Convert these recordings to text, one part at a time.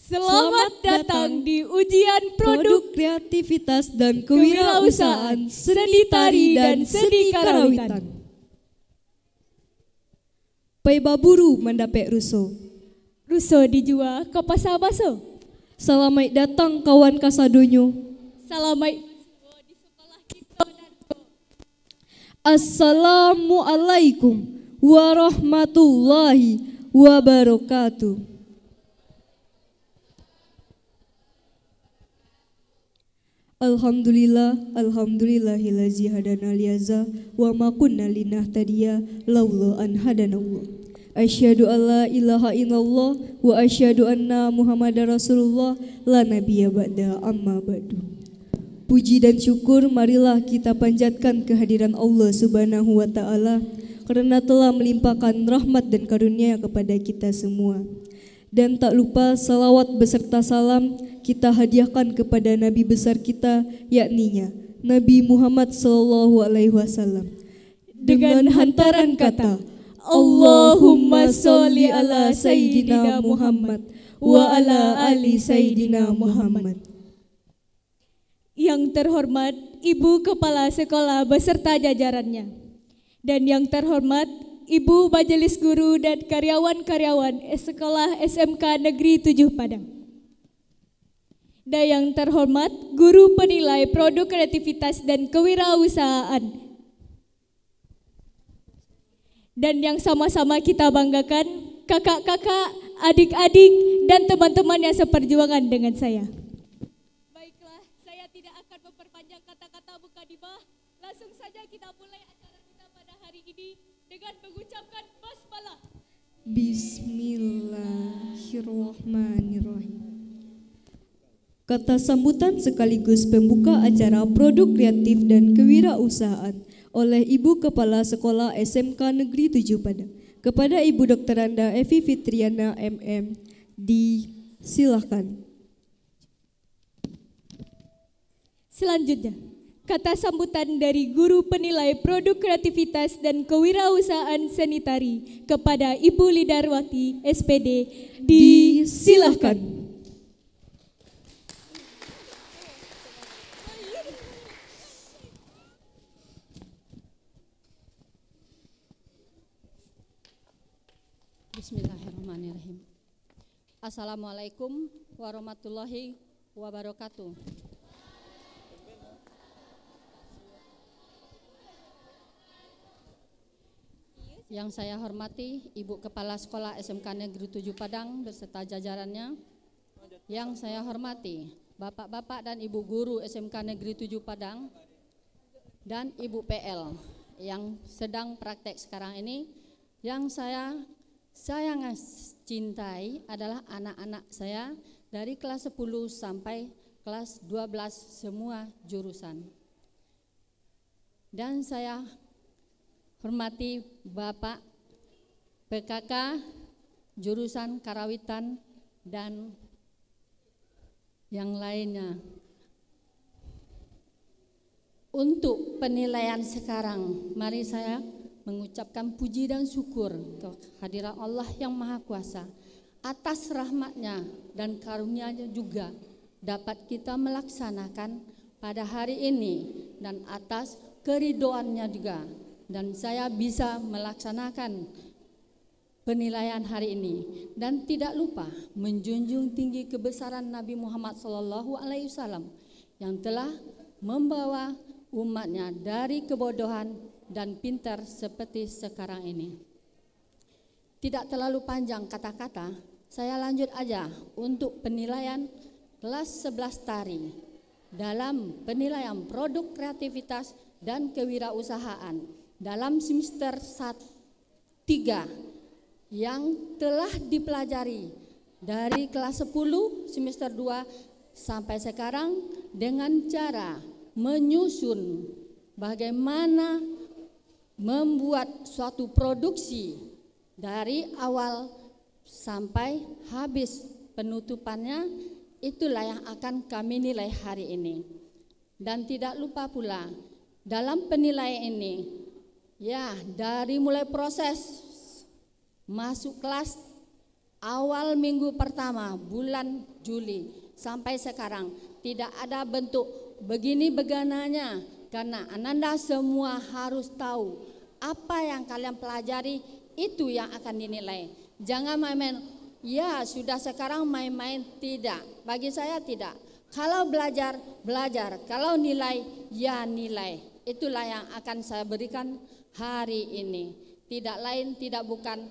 Selamat datang di ujian produk kreativitas dan kewirausahaan seni tari dan seni karawitan. Pai baburu mendapek ruso. Ruso dijual ke pasar baso. Selamat datang kawan kasadonyo. Selamat di sekolah kita. Assalamualaikum warahmatullahi wabarakatuh. Alhamdulillahillazi hadana liyaza wa ma kunna linahtadiya laula an hadanallah. Asyhadu alla ilaha illallah wa asyhadu anna Muhammadar Rasulullah la nabiyya ba'da amma ba'du. Puji dan syukur marilah kita panjatkan kehadiran Allah Subhanahu wa taala karena telah melimpahkan rahmat dan karunia kepada kita semua. Dan tak lupa salawat beserta salam kita hadiahkan kepada Nabi besar kita, yakninya Nabi Muhammad SAW. Dengan hantaran kata, Allahumma sholli ala Sayyidina Muhammad wa ala ali Sayyidina Muhammad. Yang terhormat Ibu Kepala Sekolah beserta jajarannya. Dan yang terhormat Ibu Majelis Guru dan karyawan-karyawan Sekolah SMK Negeri 7 Padang. Dan yang terhormat Guru Penilai Produk Kreativitas dan Kewirausahaan. Dan yang sama-sama kita banggakan kakak-kakak, adik-adik, dan teman-teman yang seperjuangan dengan saya. Baiklah, saya tidak akan memperpanjang kata-kata mukadimah. Langsung saja kita mulai acara kita pada hari ini dengan mengucapkan basmalah. Bismillahirrahmanirrahim. Kata sambutan sekaligus pembuka acara produk kreatif dan kewirausahaan oleh Ibu Kepala Sekolah SMK Negeri 7 Padang kepada Ibu Dr. Anda Evi Fitriana MM, disilahkan. Selanjutnya, kata sambutan dari Guru Penilai Produk Kreativitas dan Kewirausahaan Seni Tari kepada Ibu Lidarwati SPD, disilahkan. Bismillahirrahmanirrahim. Assalamualaikum warahmatullahi wabarakatuh. Yang saya hormati Ibu Kepala Sekolah SMK Negeri 7 Padang beserta jajarannya. Yang saya hormati Bapak-bapak dan Ibu Guru SMK Negeri 7 Padang dan Ibu PL yang sedang praktek sekarang ini. Yang saya cintai adalah anak-anak saya dari kelas 10 sampai kelas 12 semua jurusan. Dan saya hormati Bapak PKK jurusan karawitan dan yang lainnya. Untuk penilaian sekarang, mari saya mengucapkan puji dan syukur kehadiran Allah yang Maha Kuasa atas rahmatnya dan karunia-Nya juga dapat kita melaksanakan pada hari ini dan atas keridoannya juga. Dan saya bisa melaksanakan penilaian hari ini dan tidak lupa menjunjung tinggi kebesaran Nabi Muhammad SAW yang telah membawa umatnya dari kebodohan dan pintar seperti sekarang ini. Tidak terlalu panjang kata-kata, saya lanjut aja untuk penilaian kelas 11 tari dalam penilaian produk kreativitas dan kewirausahaan dalam semester 3 yang telah dipelajari dari kelas 10 semester 2 sampai sekarang dengan cara menyusun bagaimana membuat suatu produksi dari awal sampai habis penutupannya, itulah yang akan kami nilai hari ini. Dan tidak lupa pula dalam penilaian ini, ya dari mulai proses masuk kelas awal minggu pertama bulan Juli sampai sekarang tidak ada bentuk begini begananya, karena Ananda semua harus tahu apa yang kalian pelajari itu yang akan dinilai. Jangan main-main, ya sudah sekarang main-main, tidak. Bagi saya tidak. Kalau belajar, belajar. Kalau nilai, ya nilai. Itulah yang akan saya berikan hari ini. Tidak lain, tidak bukan.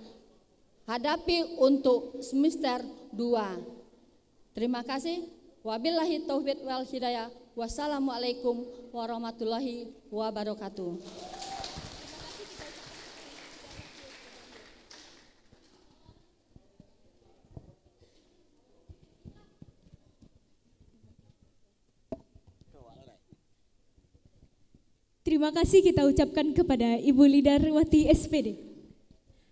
Hadapi untuk semester 2. Terima kasih. Wabillahi taufiq wal hidayah. Wassalamualaikum warahmatullahi wabarakatuh. Terima kasih kita ucapkan kepada Ibu Lidarwati SPD.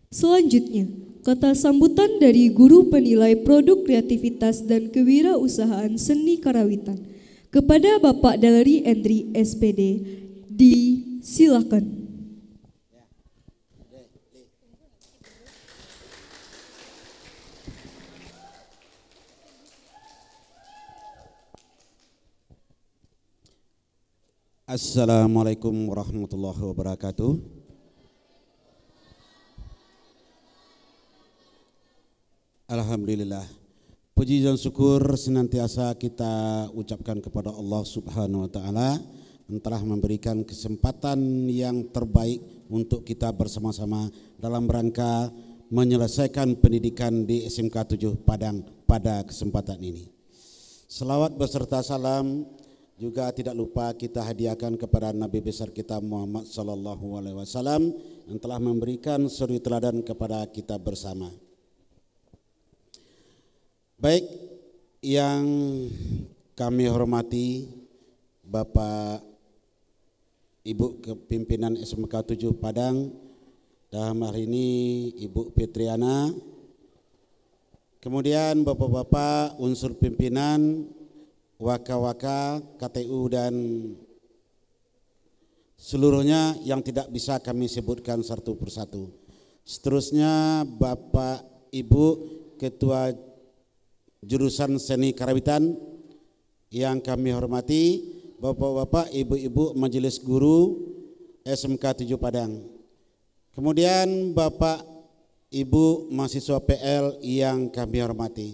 Selanjutnya, kata sambutan dari Guru Penilai Produk Kreativitas dan Kewirausahaan Seni Karawitan kepada Bapak Daleri Endri SPD. Disilakan. Assalamualaikum warahmatullahi wabarakatuh. Alhamdulillah, puji dan syukur senantiasa kita ucapkan kepada Allah Subhanahu wa Ta'ala yang telah memberikan kesempatan yang terbaik untuk kita bersama-sama dalam rangka menyelesaikan pendidikan di SMK 7 Padang pada kesempatan ini. Selawat beserta salam juga tidak lupa kita hadiahkan kepada Nabi besar kita Muhammad sallallahu alaihi wasallam yang telah memberikan suri teladan kepada kita bersama. Baik, yang kami hormati Bapak Ibu Kepimpinan SMK 7 Padang, dalam hari ini Ibu Petriana, kemudian Bapak-bapak unsur pimpinan, waka-waka, KTU dan seluruhnya yang tidak bisa kami sebutkan satu persatu. Seterusnya Bapak Ibu Ketua Jurusan Seni Karawitan yang kami hormati, Bapak-bapak, Ibu-ibu Majelis Guru SMK 7 Padang. Kemudian Bapak Ibu mahasiswa PL yang kami hormati.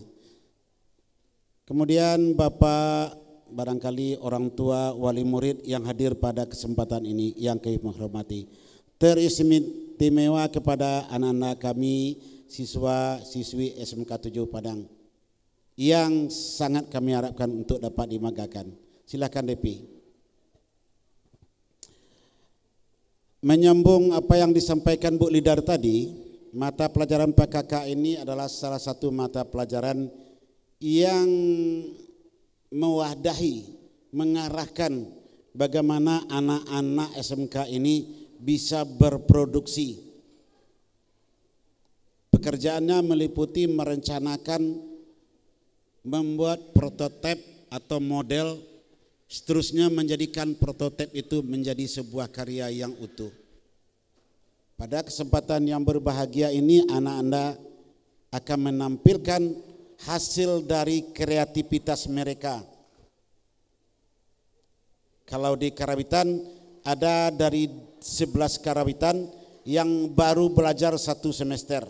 Kemudian Bapak barangkali orang tua wali murid yang hadir pada kesempatan ini yang kami hormati. Teristimewa kepada anak-anak kami siswa-siswi SMK 7 Padang yang sangat kami harapkan untuk dapat dimagakan. Silakan DP. Menyambung apa yang disampaikan Bu Lidar tadi, mata pelajaran PKK ini adalah salah satu mata pelajaran yang mewadahi, mengarahkan bagaimana anak-anak SMK ini bisa berproduksi. Pekerjaannya meliputi merencanakan, membuat prototipe atau model, seterusnya menjadikan prototipe itu menjadi sebuah karya yang utuh. Pada kesempatan yang berbahagia ini, anak-anak akan menampilkan hasil dari kreativitas mereka. Kalau di Karawitan ada dari 11 Karawitan yang baru belajar 1 semester.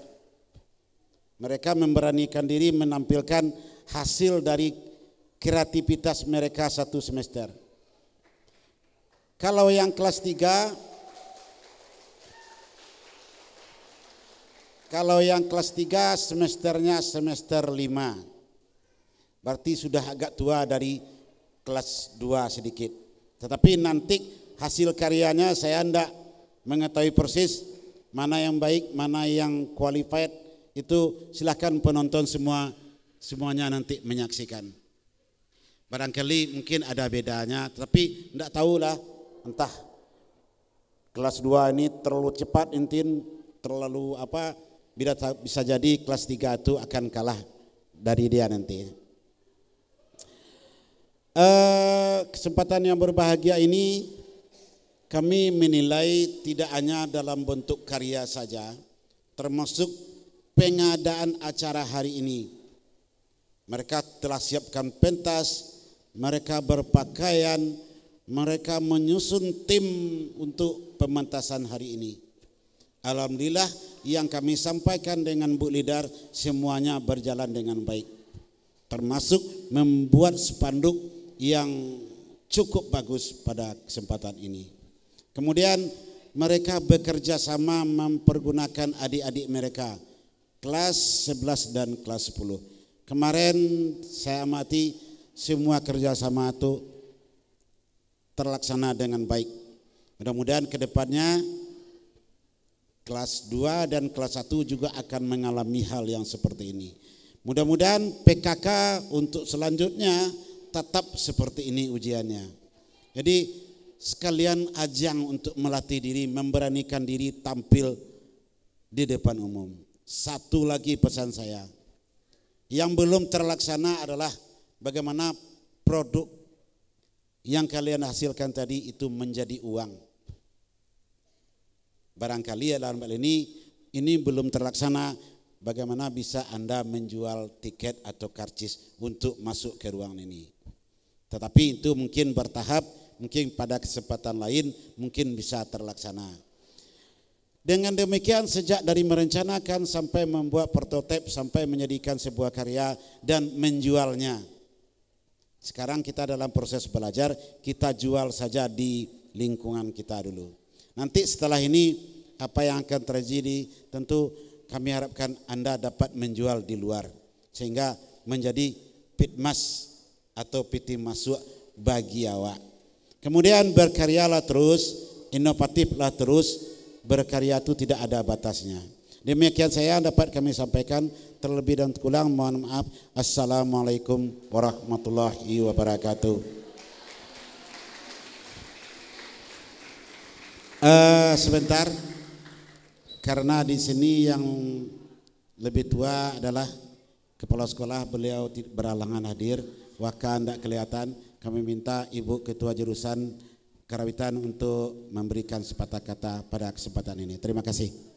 Mereka memberanikan diri menampilkan hasil dari kreativitas mereka 1 semester. Kalau yang kelas 3, semesternya semester 5. Berarti sudah agak tua dari kelas 2 sedikit. Tetapi nanti hasil karyanya saya tidak mengetahui persis mana yang baik, mana yang qualified, itu silakan penonton semuanya nanti menyaksikan. Barangkali mungkin ada bedanya, tapi tidak tahulah, entah kelas 2 ini terlalu cepat, intin terlalu apa, bisa jadi kelas 3 itu akan kalah dari dia nanti. Kesempatan yang berbahagia ini kami menilai tidak hanya dalam bentuk karya saja, termasuk pengadaan acara hari ini. Mereka telah siapkan pentas, mereka berpakaian, mereka menyusun tim untuk pementasan hari ini. Alhamdulillah yang kami sampaikan dengan Bu Lidar semuanya berjalan dengan baik. Termasuk membuat spanduk yang cukup bagus pada kesempatan ini. Kemudian mereka bekerja sama mempergunakan adik-adik mereka kelas 11 dan kelas 10. Kemarin saya amati semua kerjasama itu terlaksana dengan baik. Mudah-mudahan ke depannya kelas 2 dan kelas 1 juga akan mengalami hal yang seperti ini. Mudah-mudahan PKK untuk selanjutnya tetap seperti ini ujiannya. Jadi sekalian ajang untuk melatih diri, memberanikan diri tampil di depan umum. Satu lagi pesan saya, yang belum terlaksana adalah bagaimana produk yang kalian hasilkan tadi itu menjadi uang. Barangkali dalam hal ini belum terlaksana, bagaimana bisa Anda menjual tiket atau karcis untuk masuk ke ruang ini. Tetapi itu mungkin bertahap, mungkin pada kesempatan lain mungkin bisa terlaksana. Dengan demikian sejak dari merencanakan sampai membuat prototipe sampai menjadikan sebuah karya dan menjualnya. Sekarang kita dalam proses belajar, kita jual saja di lingkungan kita dulu. Nanti setelah ini apa yang akan terjadi tentu kami harapkan Anda dapat menjual di luar sehingga menjadi pitmas atau piti masuk bagi awak. Kemudian berkaryalah terus, inovatiflah terus, berkarya itu tidak ada batasnya. Demikian saya dapat kami sampaikan, terlebih dan kurang mohon maaf. Assalamualaikum warahmatullahi wabarakatuh. Sebentar, karena di sini yang lebih tua adalah kepala sekolah, beliau berhalangan hadir, maka tidak kelihatan. Kami minta Ibu Ketua Jurusan Karawitan untuk memberikan sepatah kata pada kesempatan ini. Terima kasih.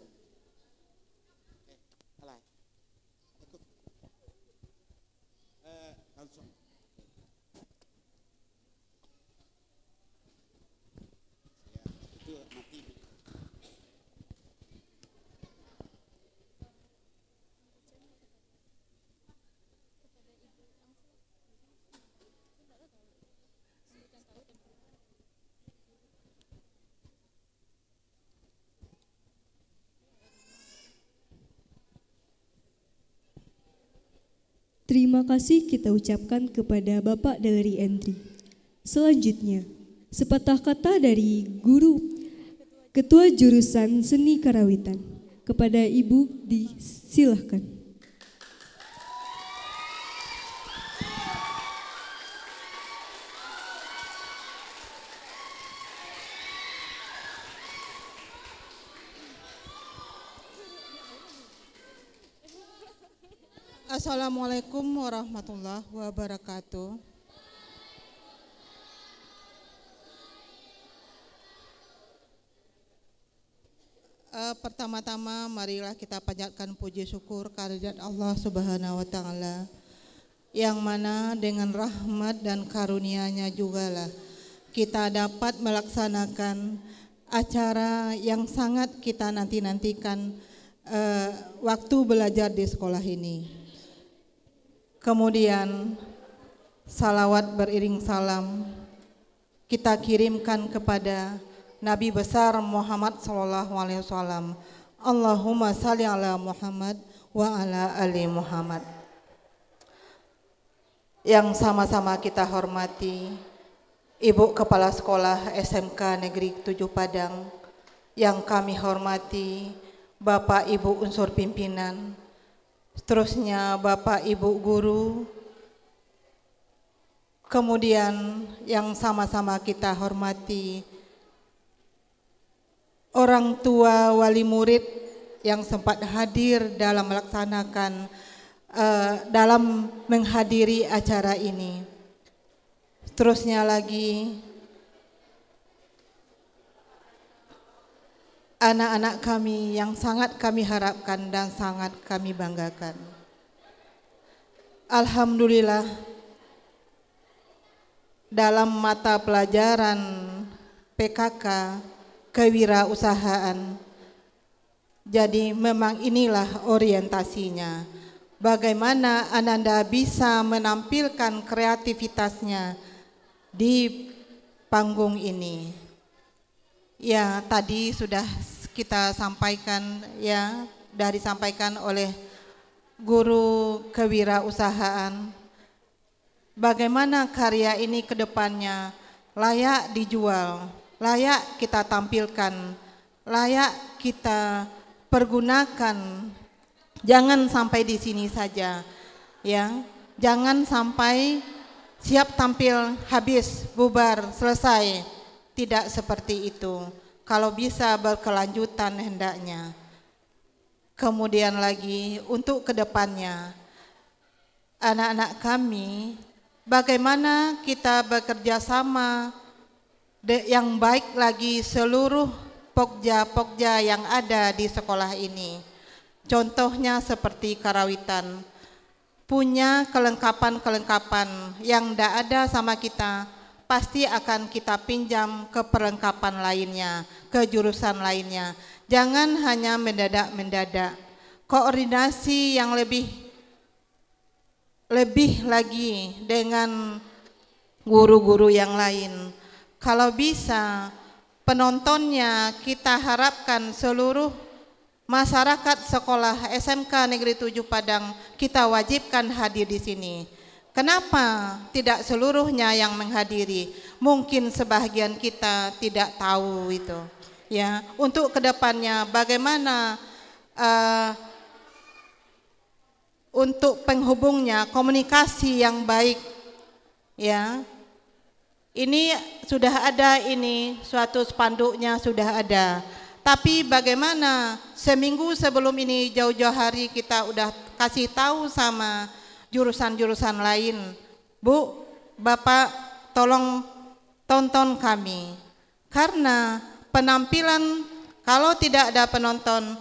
Terima kasih kita ucapkan kepada Bapak Deleri Entri. Selanjutnya, sepatah kata dari Guru Ketua Jurusan Seni Karawitan. Kepada Ibu disilahkan. Assalamualaikum warahmatullahi wabarakatuh. Pertama-tama marilah kita panjatkan puji syukur kehadirat Allah Subhanahu wa taala, yang mana dengan rahmat dan karunia-Nya jugalah kita dapat melaksanakan acara yang sangat kita nanti-nantikan waktu belajar di sekolah ini. Kemudian salawat beriring salam kita kirimkan kepada Nabi besar Muhammad sallallahu alaihi wasallam. Allahumma shalli ala Muhammad wa ala ali Muhammad. Yang sama-sama kita hormati Ibu Kepala Sekolah SMK Negeri 7 Padang, yang kami hormati Bapak Ibu unsur pimpinan, seterusnya Bapak Ibu guru, kemudian yang sama-sama kita hormati orang tua wali murid yang sempat hadir dalam melaksanakan dalam menghadiri acara ini. Seterusnya lagi anak-anak kami yang sangat kami harapkan dan sangat kami banggakan. Alhamdulillah, dalam mata pelajaran PKK kewirausahaan, jadi memang inilah orientasinya. Bagaimana Ananda bisa menampilkan kreativitasnya di panggung ini. Ya, tadi sudah kita sampaikan ya, dari disampaikan oleh guru kewirausahaan. Bagaimana karya ini ke depannya layak dijual, layak kita tampilkan, layak kita pergunakan. Jangan sampai di sini saja, ya. Jangan sampai siap tampil, habis, bubar, selesai. Tidak seperti itu. Kalau bisa berkelanjutan hendaknya. Kemudian lagi untuk kedepannya, anak-anak kami, bagaimana kita bekerja sama yang baik lagi seluruh pokja-pokja yang ada di sekolah ini. Contohnya seperti karawitan, punya kelengkapan-kelengkapan yang tidak ada sama kita, pasti akan kita pinjam ke perlengkapan lainnya, ke jurusan lainnya. Jangan hanya mendadak-mendadak. Koordinasi yang lebih lagi dengan guru-guru yang lain. Kalau bisa, penontonnya kita harapkan seluruh masyarakat sekolah SMK Negeri 7 Padang kita wajibkan hadir di sini. Kenapa tidak seluruhnya yang menghadiri? Mungkin sebahagian kita tidak tahu itu. Ya, untuk kedepannya bagaimana untuk penghubungnya, komunikasi yang baik. Ya, ini sudah ada, ini suatu spanduknya sudah ada. Tapi bagaimana seminggu sebelum ini jauh-jauh hari kita udah kasih tahu sama jurusan-jurusan lain. Bu, Bapak tolong tonton kami. Karena penampilan kalau tidak ada penonton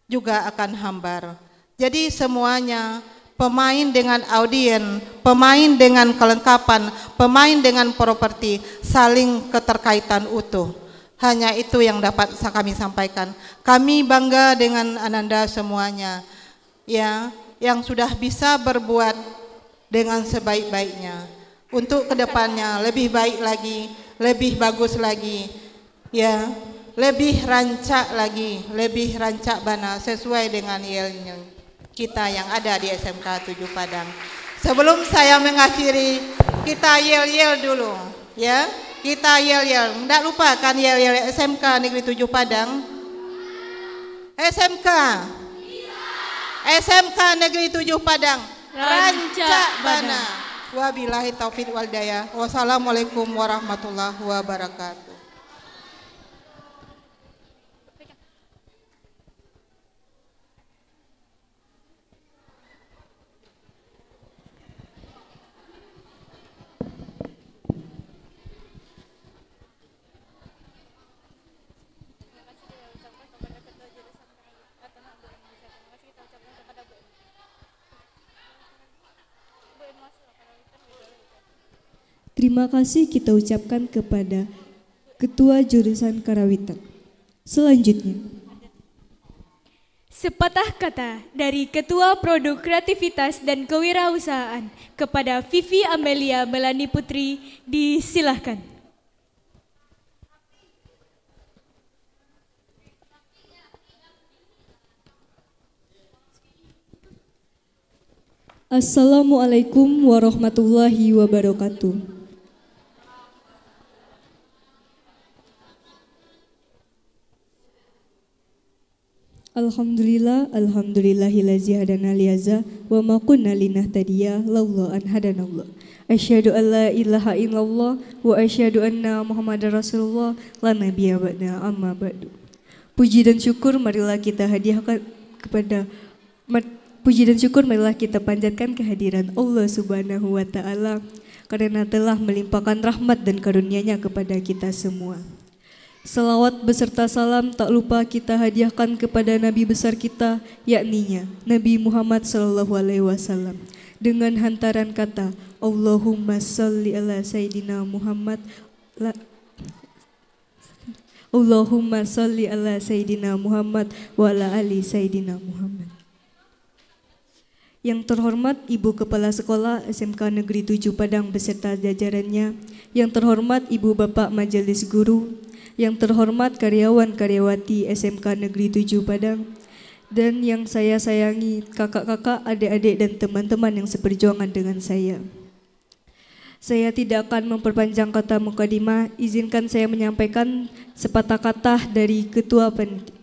juga akan hambar. Jadi semuanya, pemain dengan audien, pemain dengan kelengkapan, pemain dengan properti, saling keterkaitan utuh. Hanya itu yang dapat kami sampaikan. Kami bangga dengan Ananda semuanya, ya, yang sudah bisa berbuat dengan sebaik-baiknya. Untuk kedepannya lebih baik lagi, lebih bagus lagi, ya, lebih rancak lagi, lebih rancak bana sesuai dengan yel-nya kita yang ada di SMK 7 Padang. Sebelum saya mengakhiri, kita yel-yel dulu, ya. Kita yel-yel, tidak lupakan yel-yel SMK Negeri 7 Padang. SMK SMK Negeri 7 Padang, rancak bana. Wabillahi taufiq wal hidayah. Wassalamualaikum warahmatullahi wabarakatuh. Terima kasih kita ucapkan kepada Ketua Jurusan Karawitan. Selanjutnya, sepatah kata dari Ketua Produk Kreativitas dan Kewirausahaan kepada Vivi Amelia Melani Putri, disilahkan. Assalamualaikum warahmatullahi wabarakatuh. Alhamdulillah, alhamdulillahillazi hadana liyaza wa ma kunna linahtadiya laula an hadanallah. Asyhadu an la ilaha illallah wa asyhadu anna Muhammadar Rasulullah la nabiyya ba'da amma ba'du. Puji dan syukur marilah kita hadiahkan kepada puji dan syukur marilah kita panjatkan kehadiran Allah Subhanahu wa taala karena telah melimpahkan rahmat dan karunia-Nya kepada kita semua. Salawat beserta salam tak lupa kita hadiahkan kepada Nabi besar kita, yakninya Nabi Muhammad SAW, dengan hantaran kata Allahumma salli ala Sayyidina Muhammad Allahumma salli ala Sayyidina Muhammad wa ala ali Sayyidina Muhammad. Yang terhormat Ibu Kepala Sekolah SMK Negeri 7 Padang beserta jajarannya, yang terhormat Ibu Bapak Majelis Guru, yang terhormat karyawan-karyawati SMK Negeri 7 Padang, dan yang saya sayangi kakak-kakak, adik-adik dan teman-teman yang seperjuangan dengan saya. Saya tidak akan memperpanjang kata mukadimah, izinkan saya menyampaikan sepatah kata dari Ketua Panitia.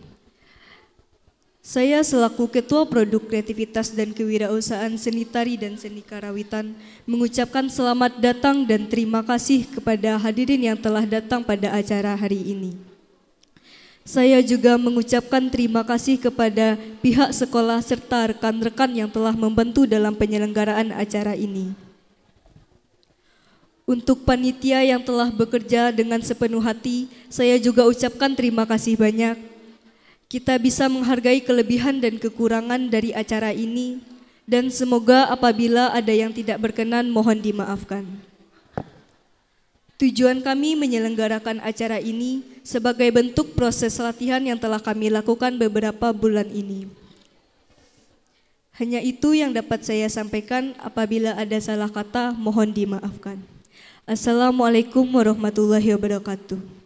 Saya selaku Ketua Produk Kreativitas dan Kewirausahaan Seni Tari dan Seni Karawitan mengucapkan selamat datang dan terima kasih kepada hadirin yang telah datang pada acara hari ini. Saya juga mengucapkan terima kasih kepada pihak sekolah serta rekan-rekan yang telah membantu dalam penyelenggaraan acara ini. Untuk panitia yang telah bekerja dengan sepenuh hati, saya juga ucapkan terima kasih banyak. Kita bisa menghargai kelebihan dan kekurangan dari acara ini, dan semoga apabila ada yang tidak berkenan mohon dimaafkan. Tujuan kami menyelenggarakan acara ini sebagai bentuk proses latihan yang telah kami lakukan beberapa bulan ini. Hanya itu yang dapat saya sampaikan, apabila ada salah kata mohon dimaafkan. Assalamualaikum warahmatullahi wabarakatuh.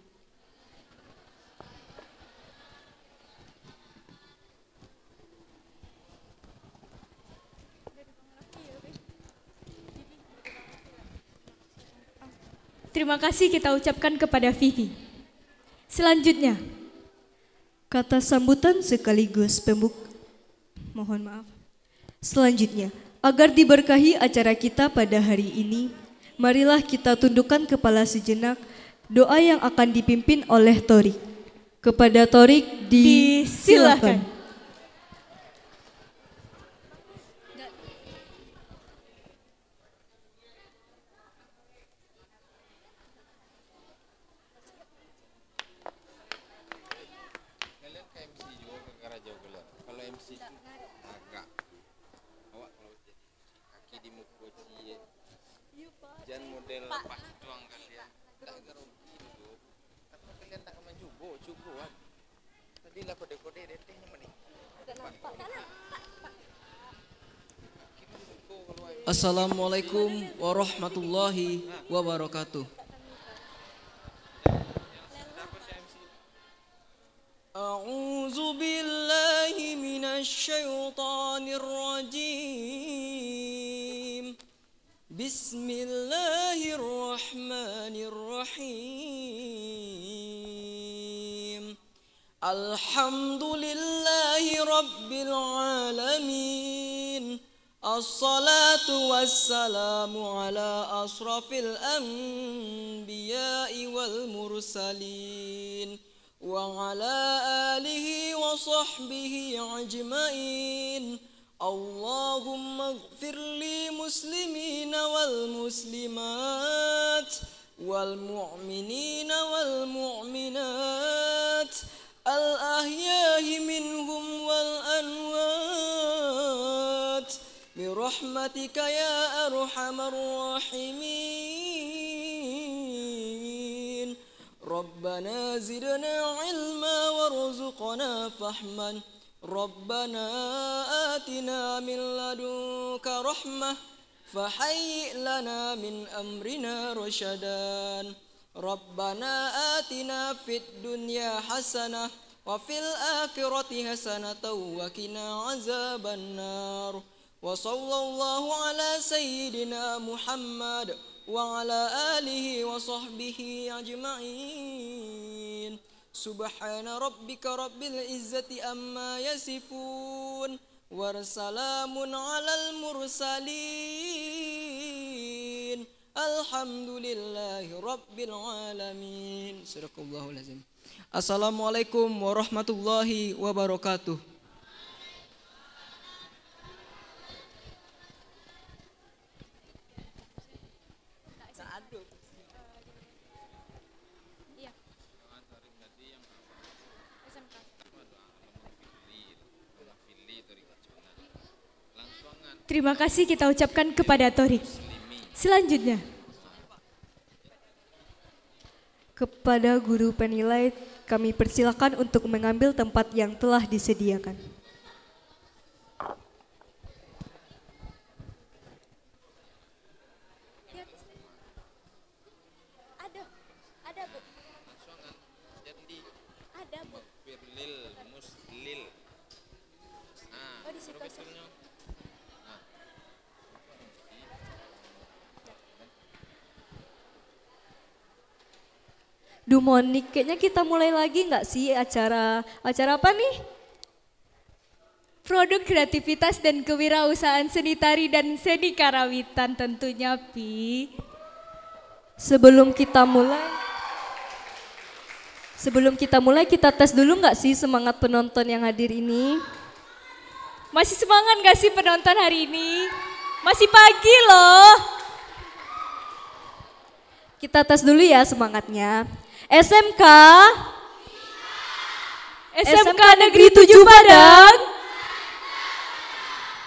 Terima kasih kita ucapkan kepada Vivi. Selanjutnya, kata sambutan sekaligus mohon maaf. Selanjutnya, agar diberkahi acara kita pada hari ini, marilah kita tundukkan kepala sejenak, doa yang akan dipimpin oleh Thorik. Kepada Thorik disilakan. Jangan model Pak Tuang kalian. Tak gerogi dulu. Karena kalian tak maju cukup. Tadi lah kode-kode detenya mana? Assalamualaikum warahmatullahi wabarakatuh. A'udzu billahi minasy syaithanir rajim. Bismillahirrahmanirrahim. Alhamdulillahi rabbil alamin. Assalatu wassalamu ala asrafil anbiya'i wal mursalin wa ala alihi wa sahbihi ajmain. Allahumma ighfir li muslimina wal muslimat wal mu'minina wal mu'minat al ahya'i minhum wal amwat bi rahmatika ya arhamar rahimin. Rabbana zidna ilma warzuqna fahman. Rabbana atina min ladunka rahmah fahayyi lana min amrina rasyadan. Rabbana atina fid dunya hasanah wa fil akhirati hasanatan wa qina azabannar. Wa sallallahu ala sayyidina Muhammad wa ala alihi wa sahbihi ajma'in. Subhana rabbika rabbil izzati amma yasifun wassalamun alal mursalin alhamdulillahi rabbil alamin. Sadaqallahul azim. Assalamualaikum warahmatullahi wabarakatuh. Terima kasih kita ucapkan kepada Torik. Selanjutnya. Kepada guru penilai kami persilakan untuk mengambil tempat yang telah disediakan. Monik, kayaknya kita mulai lagi nggak sih acara apa nih? Produk kreativitas dan kewirausahaan seni tari dan seni karawitan tentunya, Pi. Sebelum kita mulai kita tes dulu nggak sih semangat penonton yang hadir ini? Masih semangat nggak sih penonton hari ini? Masih pagi loh. Kita tes dulu ya semangatnya. SMK Negeri 7 Padang.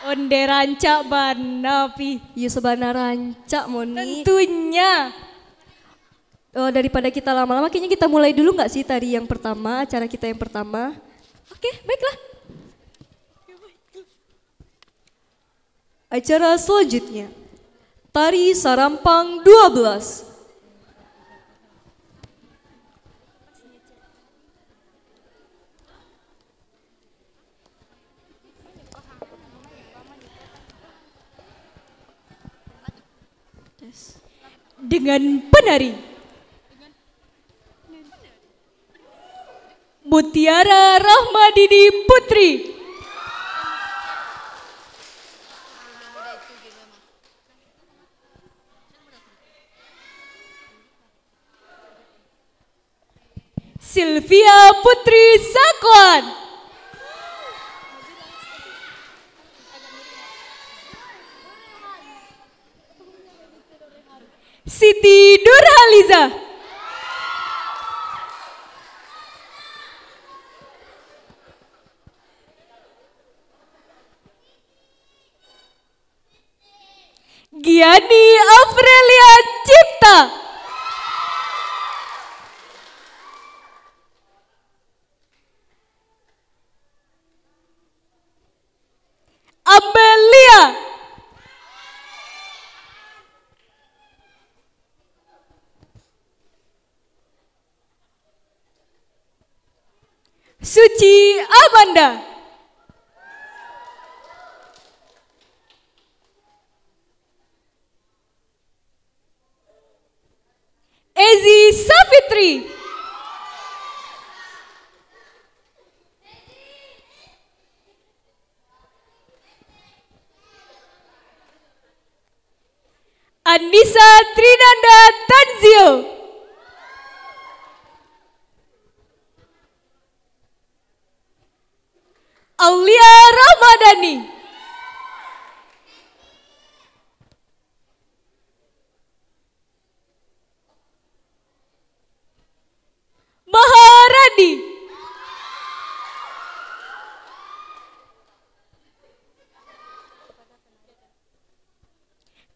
Onde rancak bana, Pi. Iya sebana rancak, Moni. Tentunya. Oh, daripada kita lama-lama, kayaknya kita mulai dulu nggak sih tari yang pertama, acara kita yang pertama. Oke, baiklah. Acara selanjutnya, Tari Sarampang 12. Dengan penari Mutiara Rahmadini Putri, Sylvia Putri Sakwan, Siti Nurhaliza, Giani Aurelia Cipta, Amelia, Suci Amanda, Ezi Safitri, Anissa Trinanda Tanzio, Aulia Ramadhani, Maharani,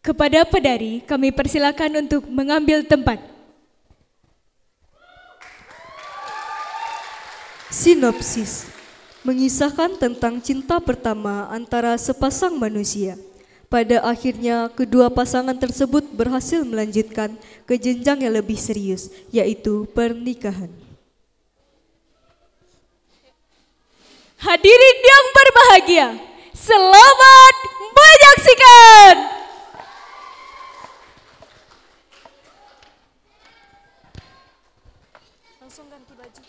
kepada penari kami persilakan untuk mengambil tempat. Sinopsis mengisahkan tentang cinta pertama antara sepasang manusia. Pada akhirnya, kedua pasangan tersebut berhasil melanjutkan ke jenjang yang lebih serius, yaitu pernikahan. Hadirin yang berbahagia, selamat menyaksikan. Langsung ganti baju.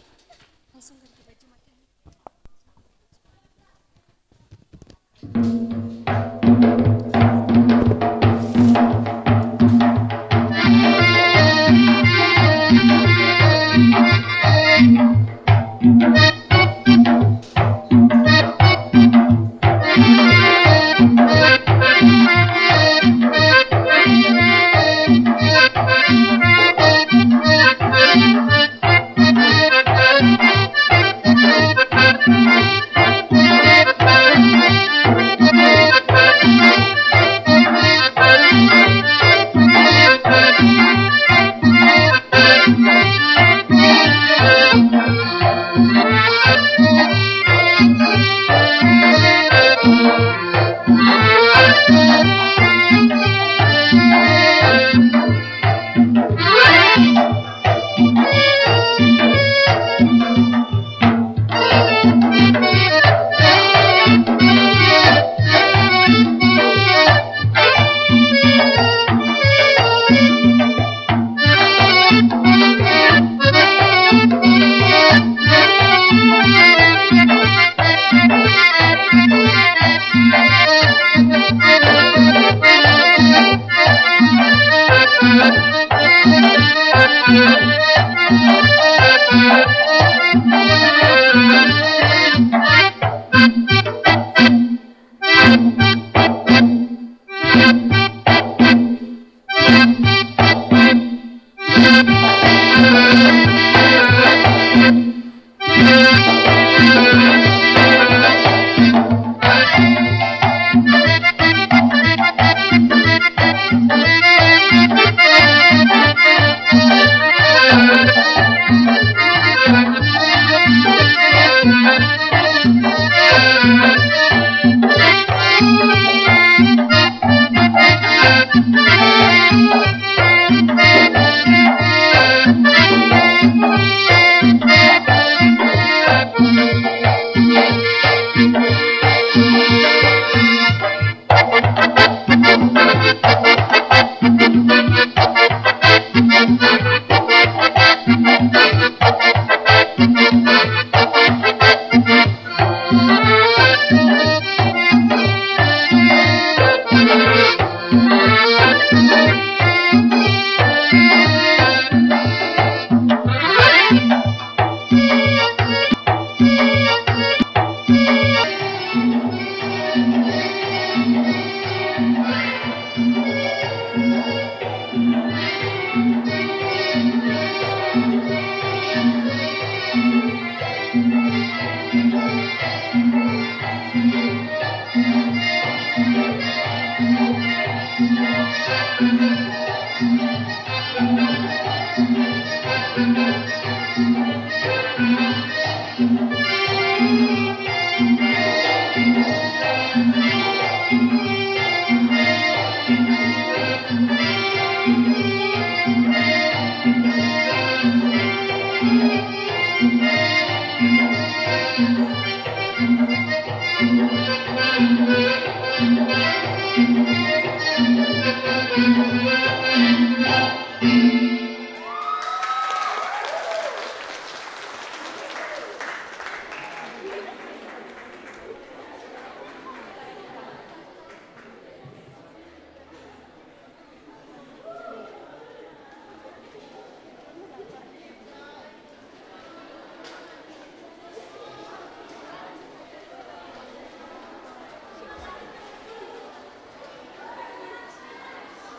Thank you.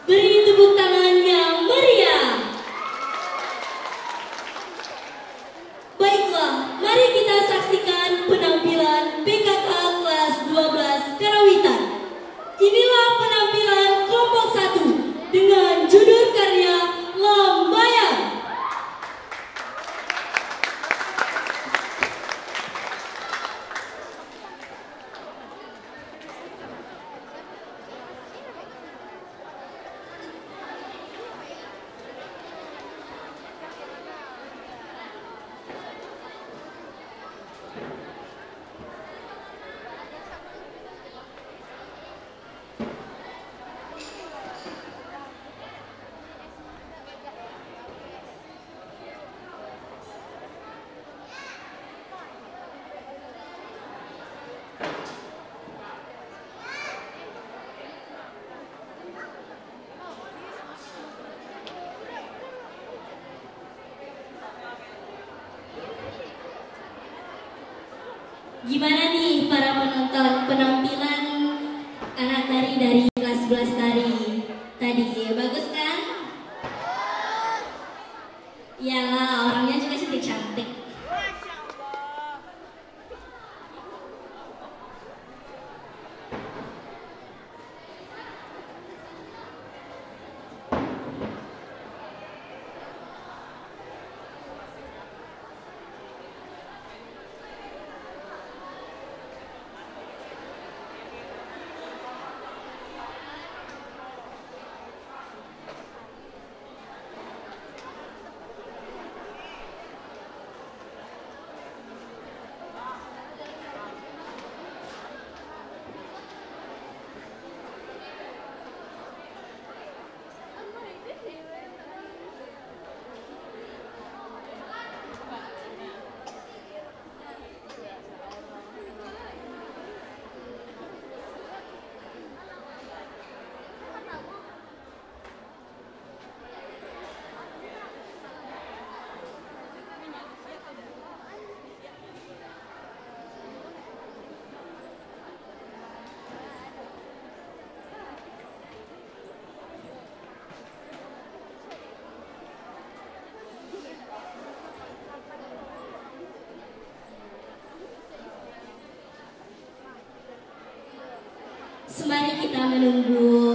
Beri tepuk tangan yang meriah. Baiklah, mari kita saksikan penampilan PKK kelas 12 Karawitan. Inilah penampilan kelompok 1 dengan judul karya Lambayan. Gimana nih para penonton penampilan anak tari dari kelas 11 tari tadi? Bagus kan? Iyalah, orangnya juga cantik-cantik. Semari kita menunggu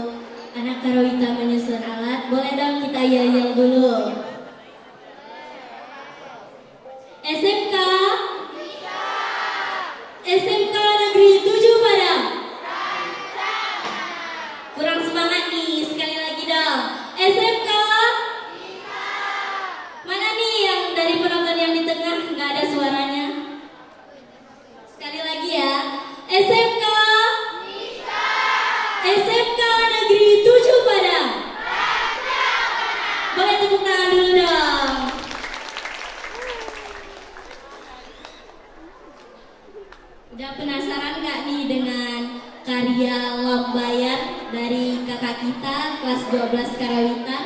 anak Karawitan menyusun alat. Boleh dong kita yel-yel dulu. SMK SMK Negeri 7 Padang. Kurang semangat nih, sekali SMK Negeri 7 Padang. Boleh tepuk tangan dulu dong. Udah penasaran gak nih dengan karya Lambayan dari kakak kita kelas 12 Karawitan?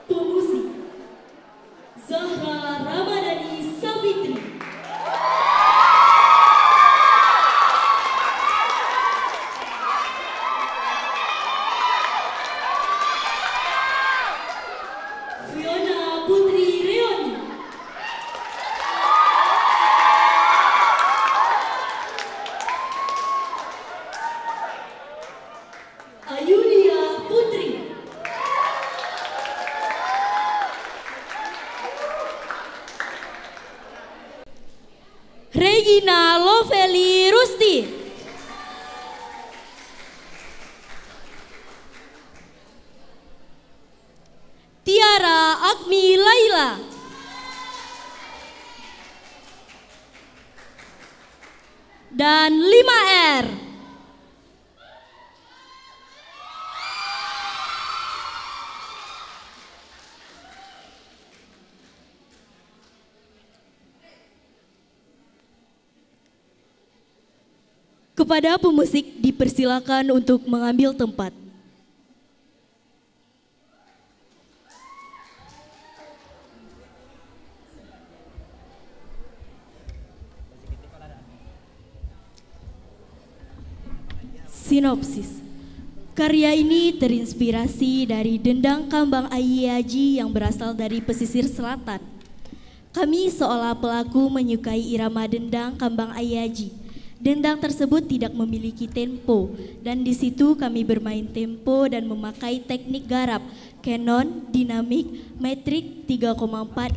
Pemusik Zahra Ramadhani Savitri, Fiona Putri Reoni, Ayunia Putri, Regina Lovely Rusti, Tiara Agmi Laila, dan 5R. Kepada pemusik dipersilakan untuk mengambil tempat. Sinopsis. Karya ini terinspirasi dari dendang Kambang Ayaji yang berasal dari pesisir selatan. Kami seolah pelaku menyukai irama dendang Kambang Ayaji. Dendang tersebut tidak memiliki tempo dan di situ kami bermain tempo dan memakai teknik garap, canon, dinamik, metrik 3,4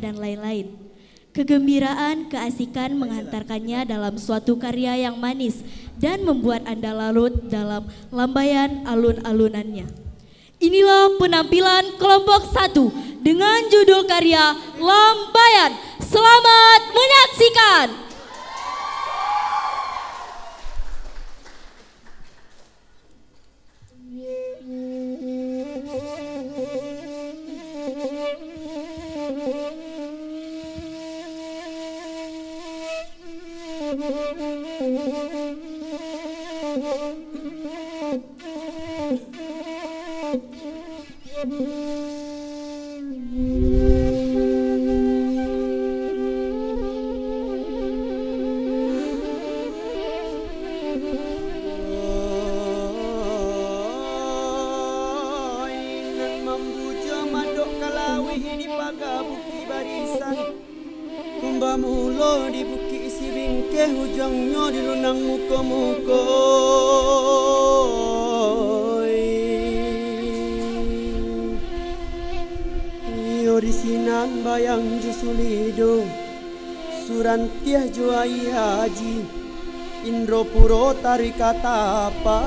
dan lain-lain. Kegembiraan, keasikan menghantarkannya dalam suatu karya yang manis dan membuat Anda larut dalam lambaian alun-alunannya. Inilah penampilan kelompok 1 dengan judul karya Lambayan. Selamat menyaksikan. Mulo di buki isi bingke hujangnya di lunang muka-muka iyo di sinan bayang jusulido surantiah juai haji indro puro tarikatapa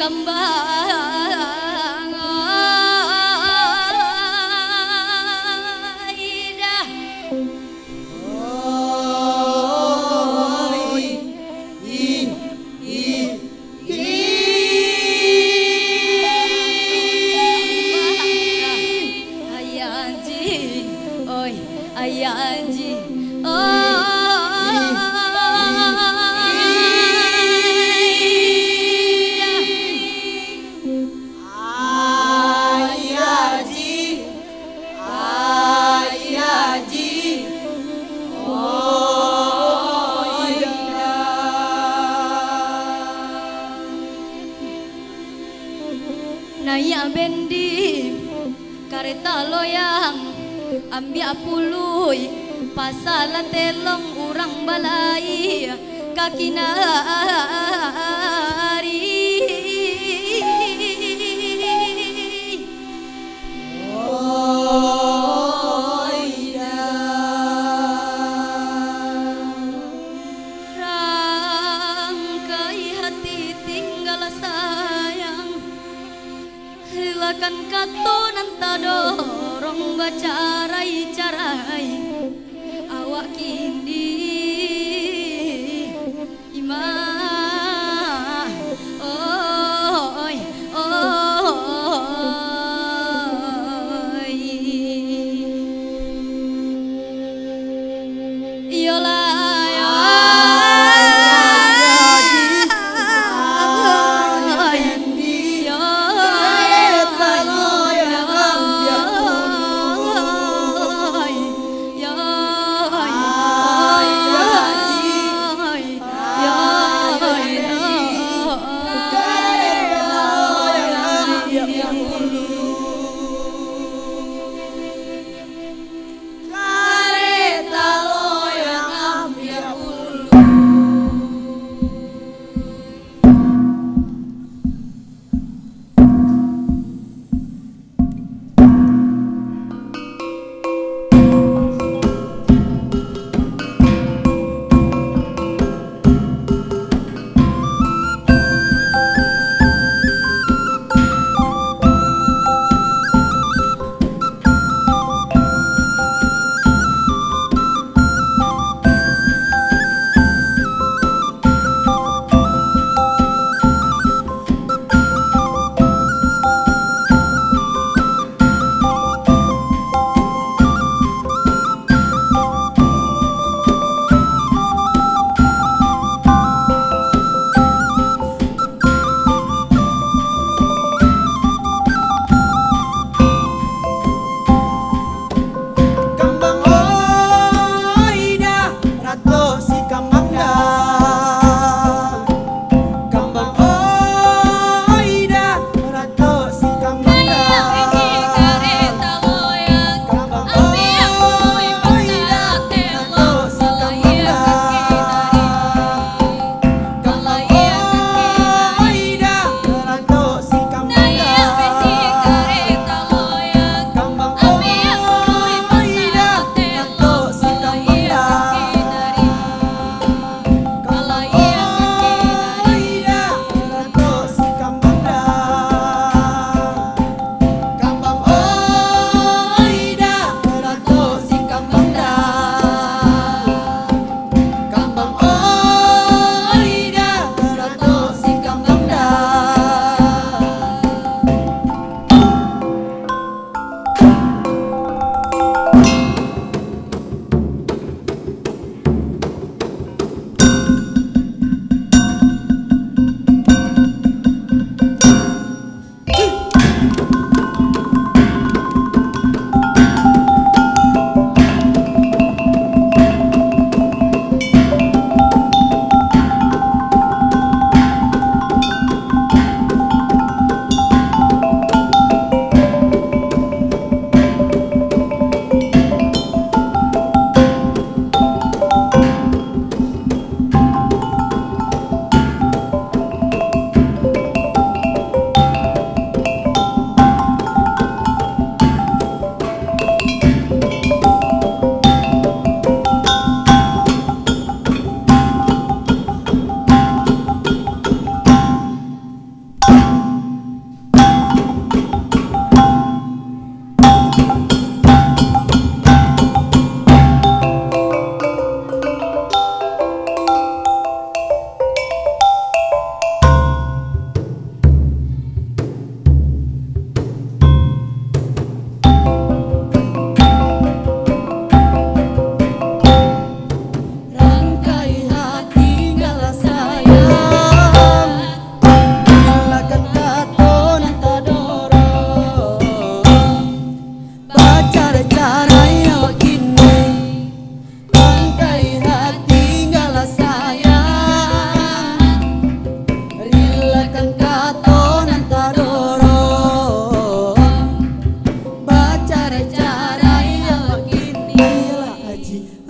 kembang Aidah Ayanji Naya bendi kareta loyang ambia pului pasal telong urang balai kakinari rangkai hati tinggal sayang hilakan katonan tadorong bacarai-carai awak kini imah oi yola kareta loyang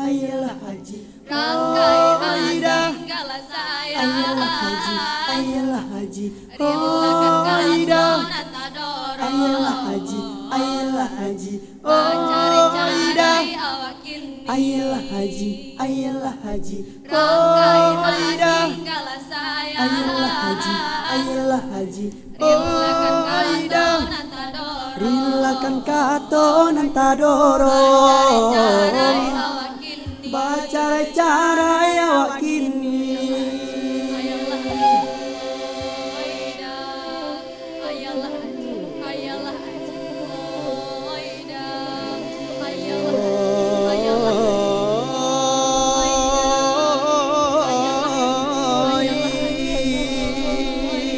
ayolah haji. Rangkai Aida, tinggallah saya. ayolah haji, ayolah haji. Relakan Aida, nata dorong. ayolah haji, ayolah haji. Cari-cari awak kini. Ayolah haji, ayolah haji. Rangkai Aida, tinggallah saya. ayolah haji, ayolah haji. Relakan Aida, nata dorong. rilakan katonan tadoro. Cari-cari awak kini. Bacara awak kini. Ayalah haji. Aida. Ayalah haji. Ayalah haji. Aida. Ayalah haji. Ayalah haji. Ayalah haji. Ayalah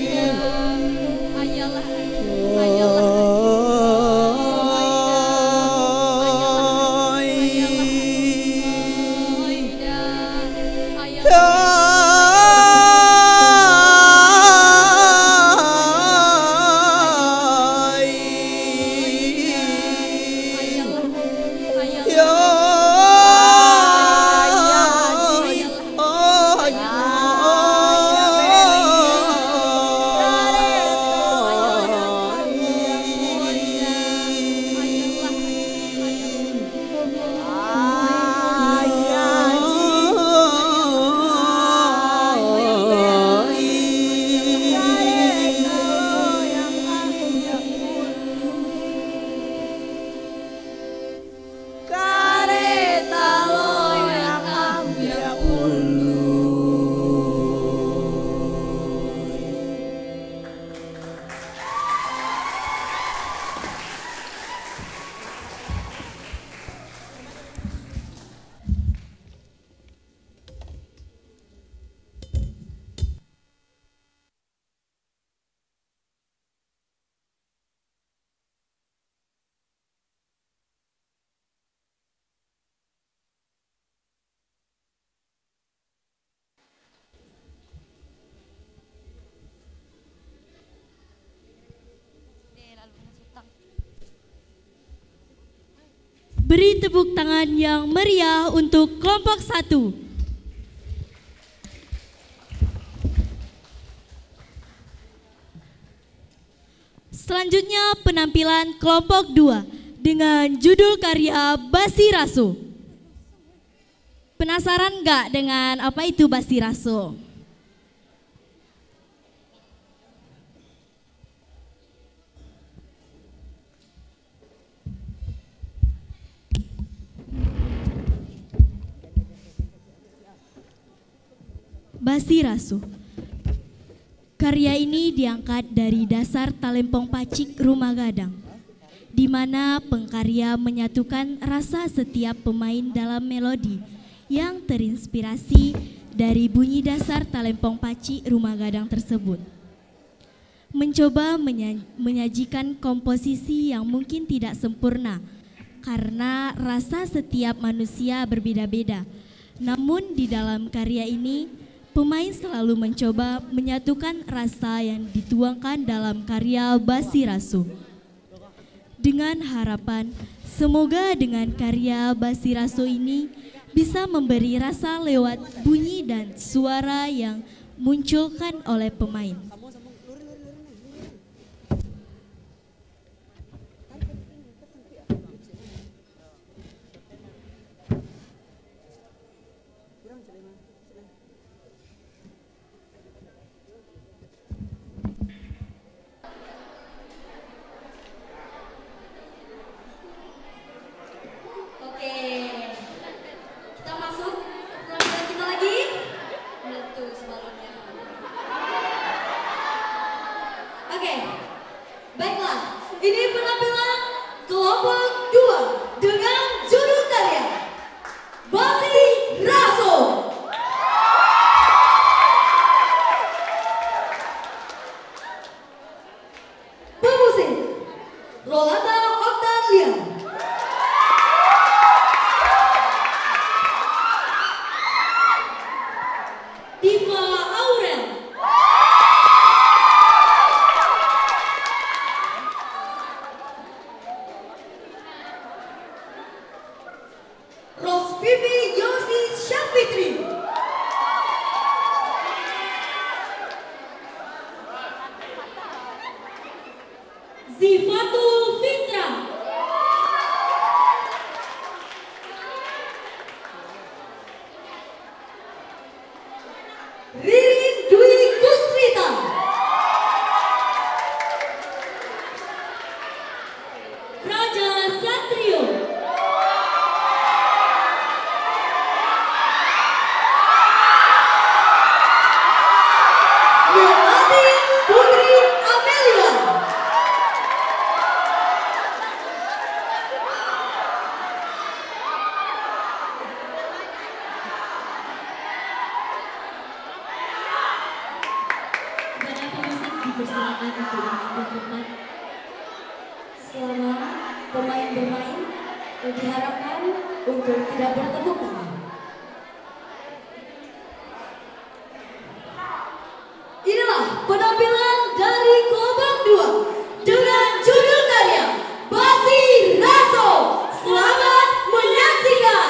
Beri tepuk tangan yang meriah untuk kelompok 1. Selanjutnya penampilan kelompok 2 dengan judul karya Basi Raso. Penasaran nggak dengan apa itu Basi Raso? Basi Raso. Karya ini diangkat dari dasar Talempong Pacik Rumah Gadang, di mana pengkarya menyatukan rasa setiap pemain dalam melodi yang terinspirasi dari bunyi dasar Talempong Pacik Rumah Gadang tersebut. Mencoba menyajikan komposisi yang mungkin tidak sempurna, karena rasa setiap manusia berbeda-beda. Namun di dalam karya ini, pemain selalu mencoba menyatukan rasa yang dituangkan dalam karya Basi Raso. Dengan harapan, semoga dengan karya Basi Raso ini bisa memberi rasa lewat bunyi dan suara yang munculkan oleh pemain. Kita masuk ke program kita lagi. Meletus balonnya. Vivi Yosi Syafitri. Zifatul Fitra. Ririn Dwi Kusrita. Raja Satrio. Melati Putri Amelia. Kepada pemusik dipersilakan untuk mengambil tempat. Selama pemain bermain, diharapkan untuk tidak bertepuk tangan. Inilah penampilan dari Gelombang 2 dengan judul karya Basi Raso. Selamat menyaksikan.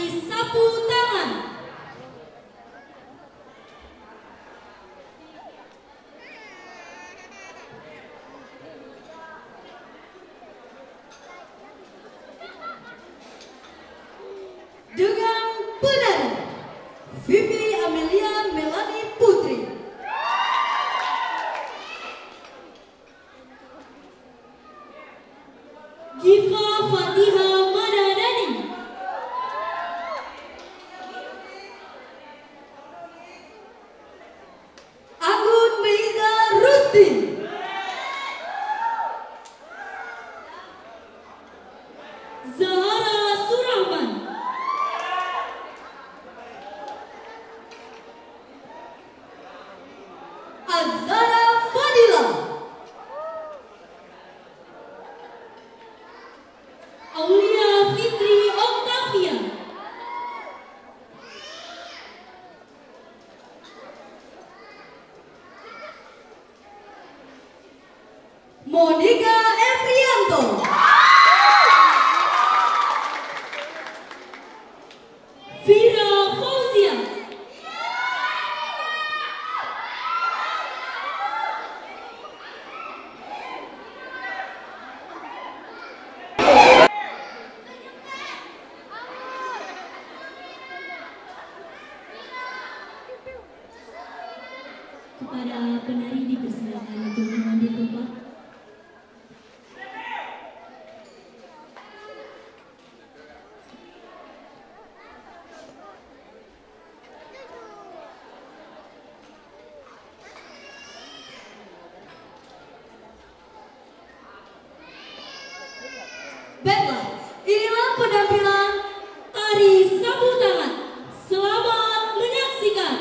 Tari sapu tangan. Dengan penari Vivi Amelia Melani Putri. Giva Fatiha Madadani. Agun Meiza Rusdi. Zahara Surahman. Azara Fadila. Aulia Fitri Octavia. Monica Eprianto. Vira Fauzia. Kepada penari dipersilakan untuk mengambil tempat. Baiklah, inilah penampilan tari sapu tangan. Selamat menyaksikan.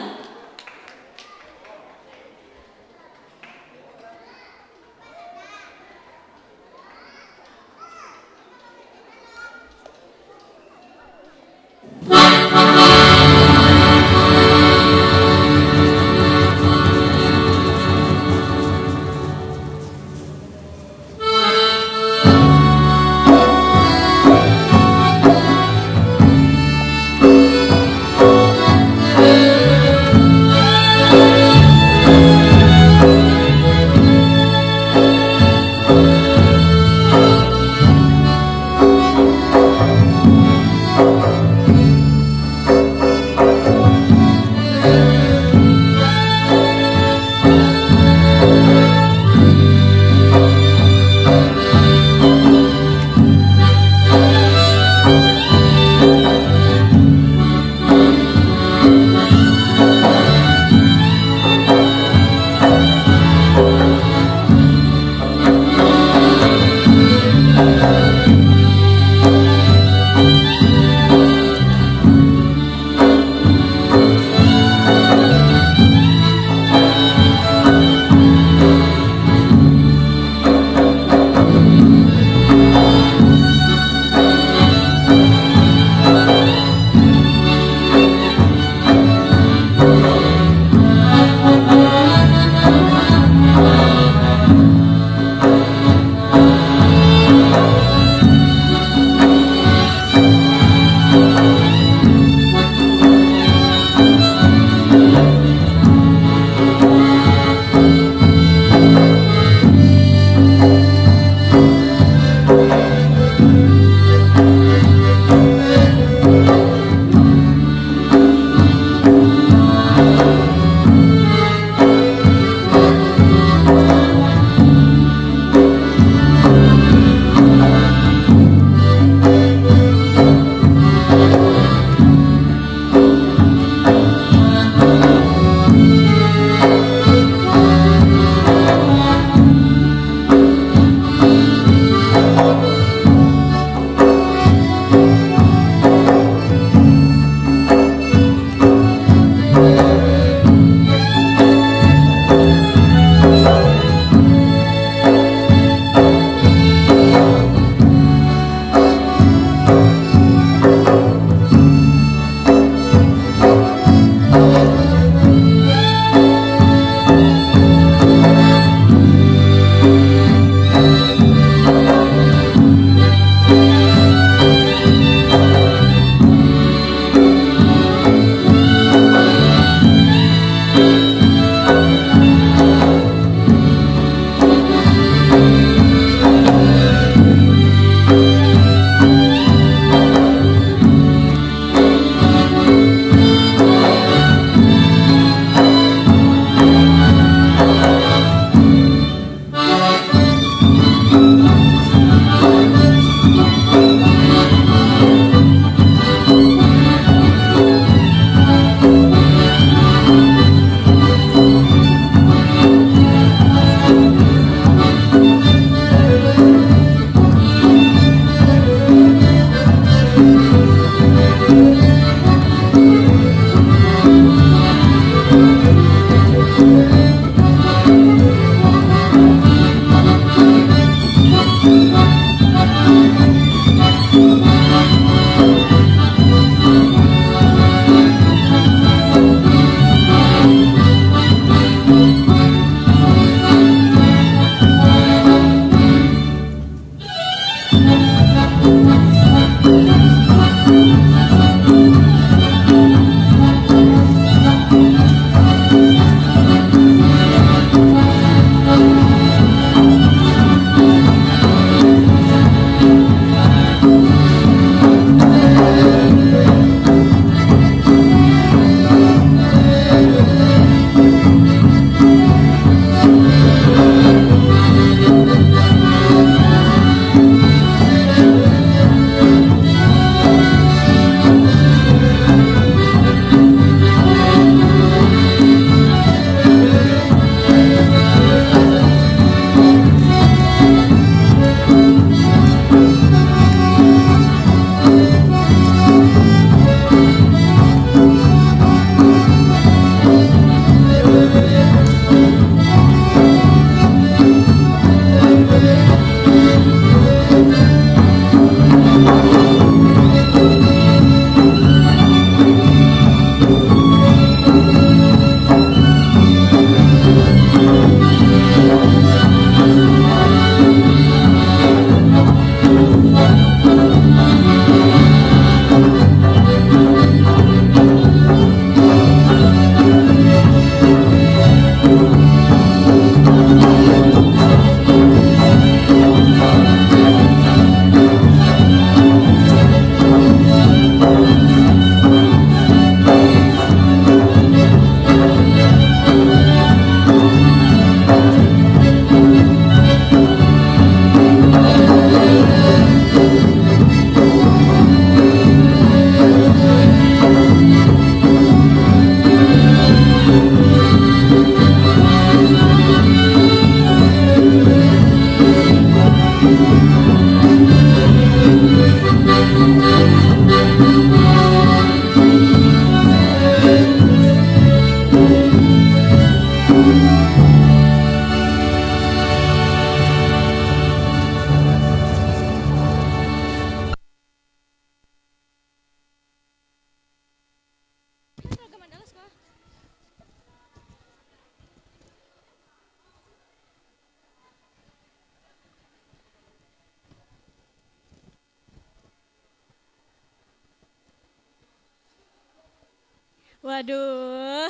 Waduh.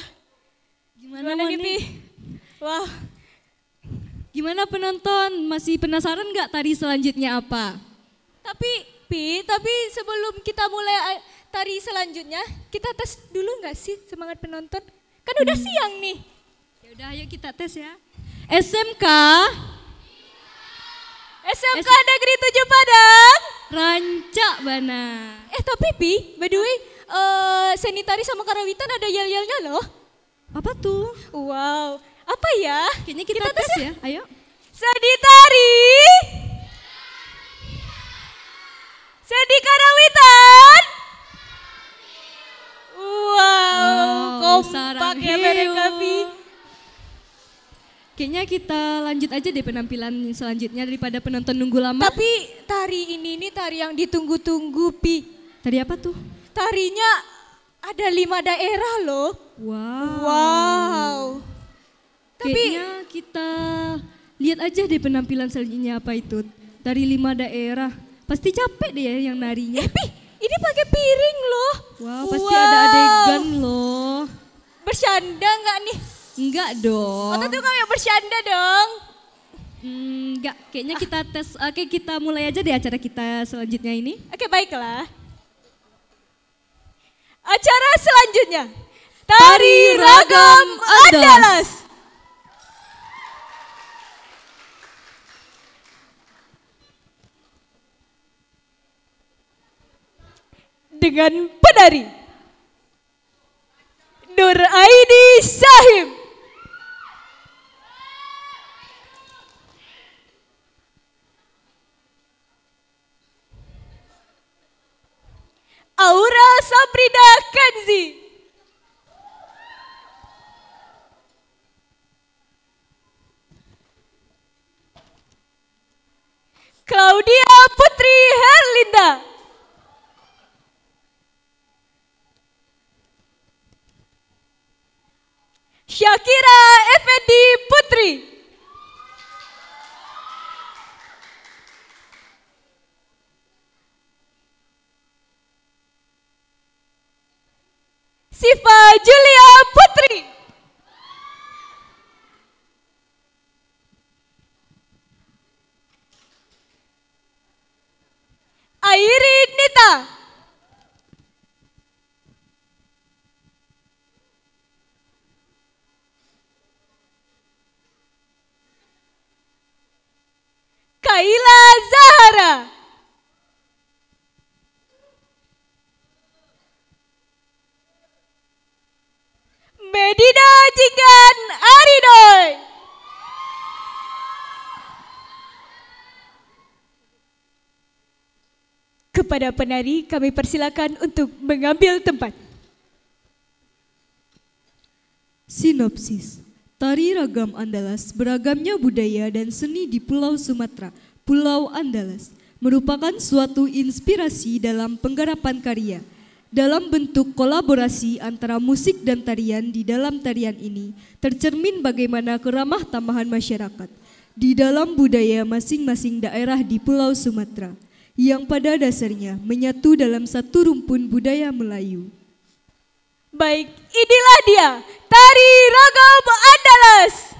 Gimana nih, Pi? Wah. Gimana penonton? Masih penasaran nggak tari selanjutnya apa? Tapi sebelum kita mulai tari selanjutnya, kita tes dulu nggak sih semangat penonton? Kan udah siang nih. Ya udah, ayo kita tes ya. SMK Negeri 7 Padang. Rancak Bana. Tapi Pi, by the way, seni tari sama karawitan ada yel-yelnya loh. Apa tuh? Wow, apa ya? Kayaknya kita tes ya, ayo. Seni tari, seni karawitan. Wow, kompak ya mereka, Pi. Kayaknya kita lanjut aja deh penampilan selanjutnya daripada penonton nunggu lama. Tapi tari ini nih tari yang ditunggu-tunggu, Pi. Tari apa tuh? Tarinya ada 5 daerah loh. Wow. Kayaknya kita lihat aja deh penampilan selanjutnya apa itu. Tari 5 daerah. Pasti capek deh ya yang narinya. Pi, ini pakai piring loh. Wow, pasti ada adegan loh. Bercanda nggak nih? Enggak dong. Atau tuh kayak bercanda dong? Enggak, kayaknya kita tes. Oke, kita mulai aja deh acara kita selanjutnya ini. Oke, baiklah. Acara selanjutnya, Tari Ragam Andalas. Dengan penari Nur Aidi Syahim, Aura Sabrina Kenzi, Claudia Putri Herlinda, Syakira Effendi Putri, Siva Julia Putri, Airi Nita, Kaila Zahara, Medina Jinggan Aridoy, kepada penari kami persilakan untuk mengambil tempat. Sinopsis. Tari Ragam Andalas beragamnya budaya dan seni di Pulau Sumatera, Pulau Andalas, merupakan suatu inspirasi dalam penggarapan karya. Dalam bentuk kolaborasi antara musik dan tarian, di dalam tarian ini tercermin bagaimana keramah tamahan masyarakat di dalam budaya masing-masing daerah di Pulau Sumatera, yang pada dasarnya menyatu dalam satu rumpun budaya Melayu. Baik, inilah dia, Tari Ragam Andalas.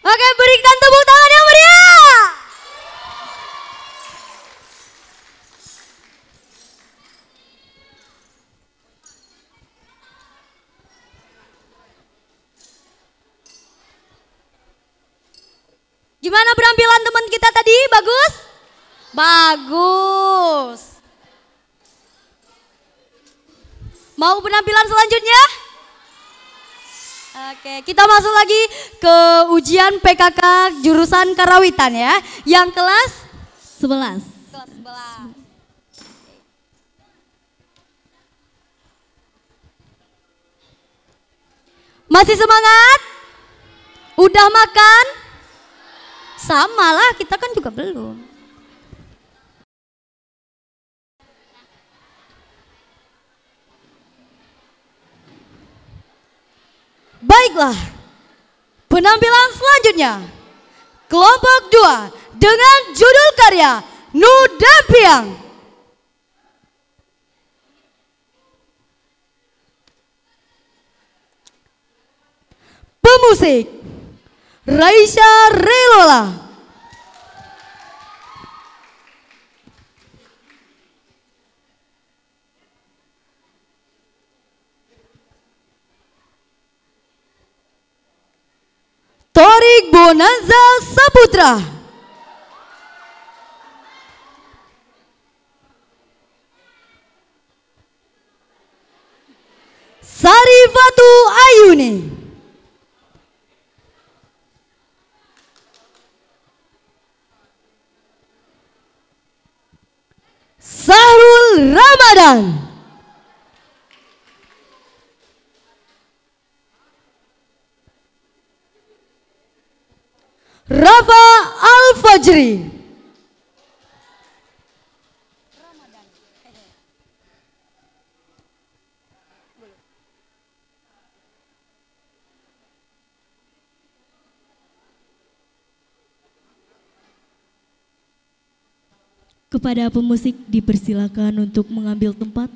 Oke, berikan tepuk tangan yang meriah. Gimana penampilan teman kita tadi? Bagus? Bagus. Mau penampilan selanjutnya? Oke, kita masuk lagi ke ujian PKK jurusan Karawitan ya. Yang kelas 11. Kelas 11. Masih semangat? Udah makan? Sama lah, kita kan juga belum. Baiklah, penampilan selanjutnya kelompok 2 dengan judul karya Nu Dampiang. Pemusik Raisya Relola. Torik Bonanza Saputra. Sarifatu Ayuni. Sahrul Ramadan. Rafa Al-Fajri. Kepada pemusik dipersilakan untuk mengambil tempat.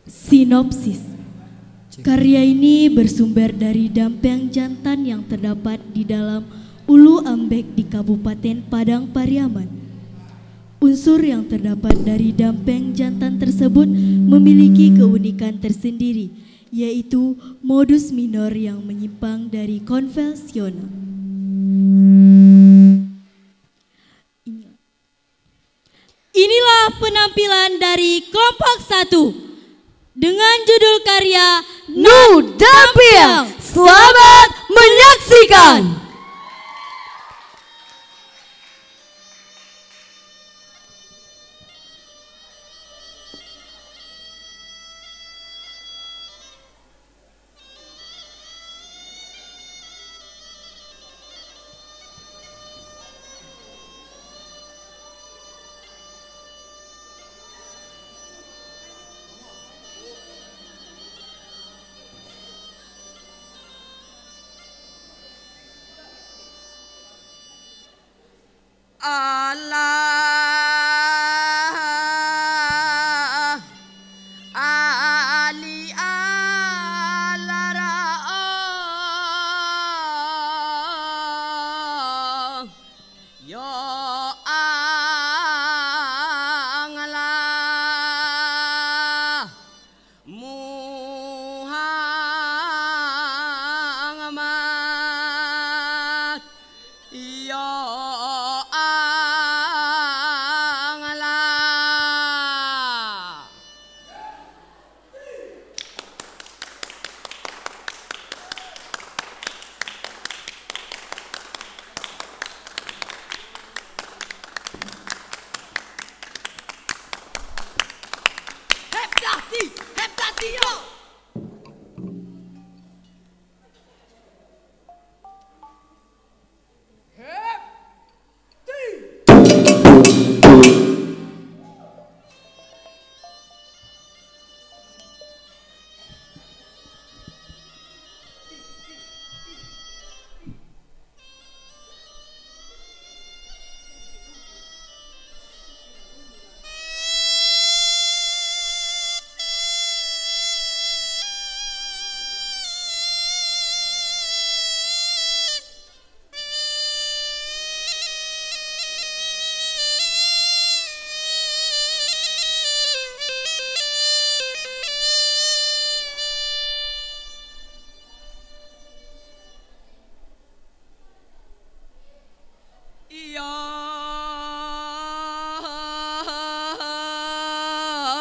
Sinopsis. Karya ini bersumber dari Dampeng Jantan yang terdapat di dalam Ulu Ambek di Kabupaten Padang Pariaman. Unsur yang terdapat dari Dampeng Jantan tersebut memiliki keunikan tersendiri, yaitu modus minor yang menyimpang dari konvensional. Inilah penampilan dari kelompok 1 dengan judul karya Nu Dampiang. Selamat menyaksikan. Allah Ali alara yo angala Muhammad yo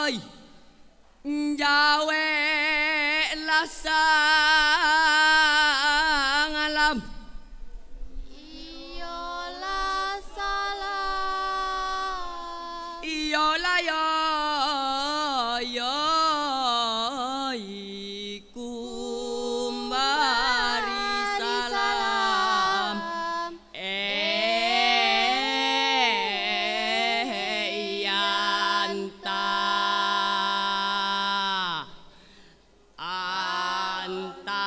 ơi Jawe lasang alam Iyolah salam Iyolah yo kumbari salam yanta anta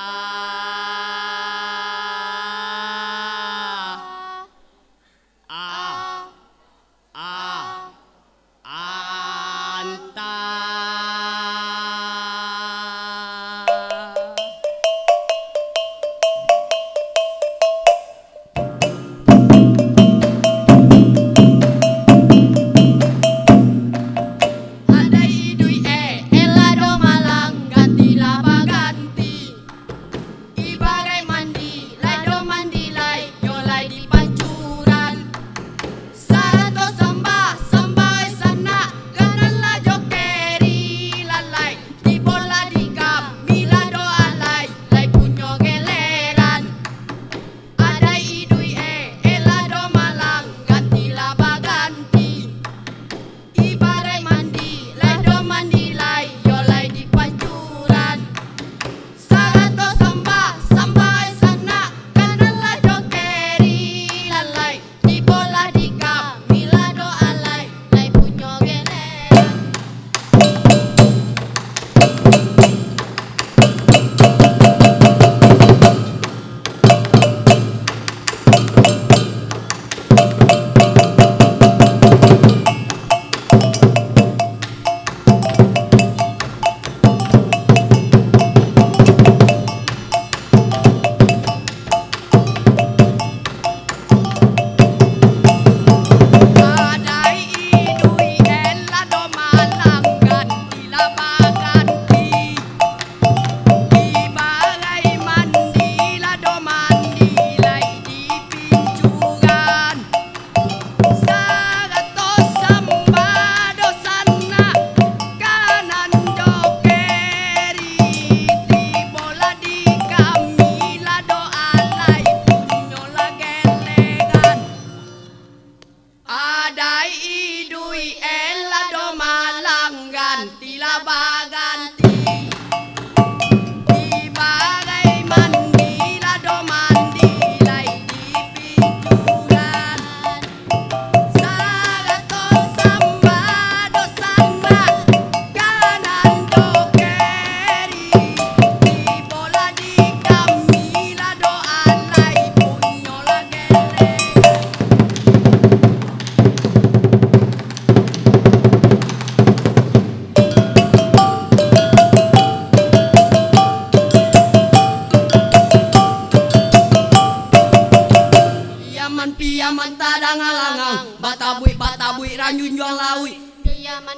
ranjunjong lawi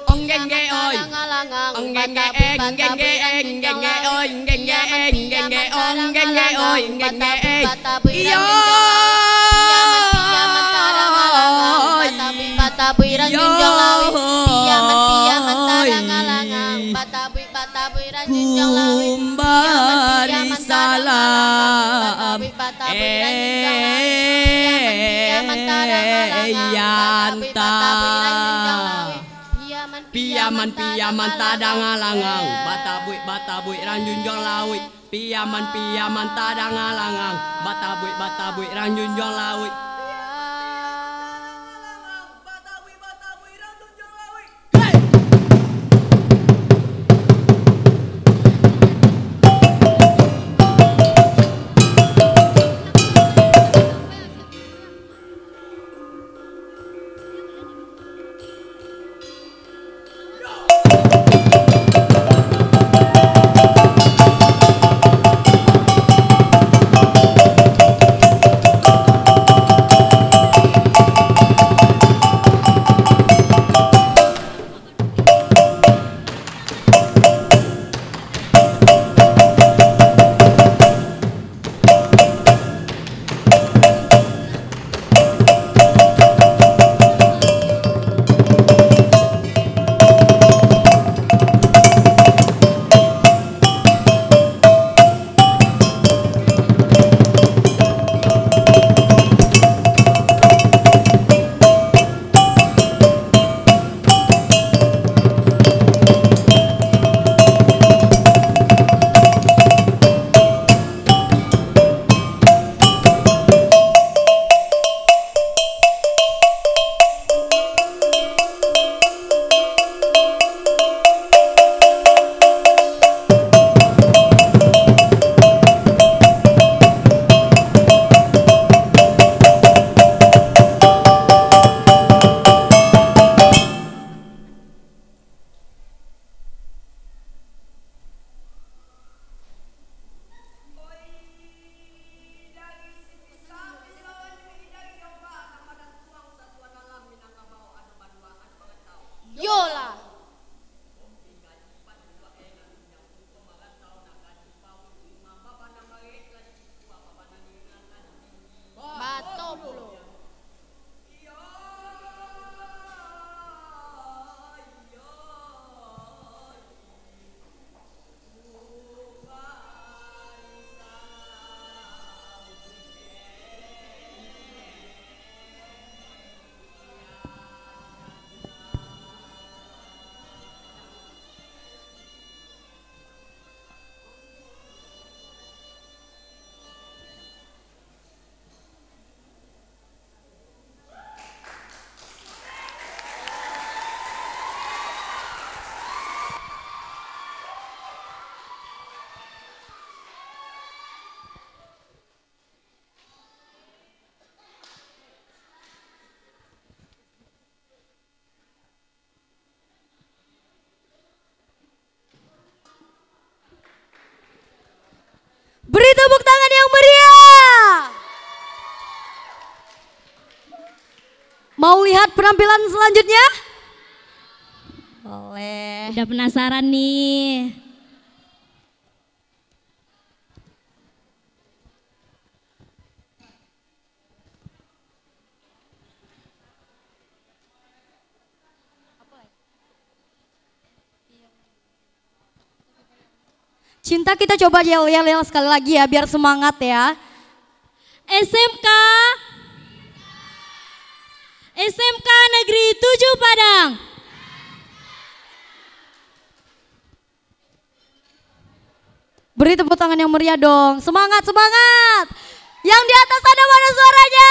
onggenge oi onggenge onggenge onggenge oi onggenge onggenge onggenge oi onggenge iyo batabuy ranjunjong lawi piyaman tarang-alangang batabuy ranjunjong lawi kumbari salam yanta piyaman tadang-alangang batabuy ranjunjong lawi piyaman tadang-alangang batabuy ranjunjong lawi. Mau lihat penampilan selanjutnya? Boleh. Udah penasaran nih. Cinta, kita coba yel-yel sekali lagi ya biar semangat ya. SMK Negeri 7 Padang. Beri tepuk tangan yang meriah dong. Semangat, semangat. Yang di atas sana mana suaranya?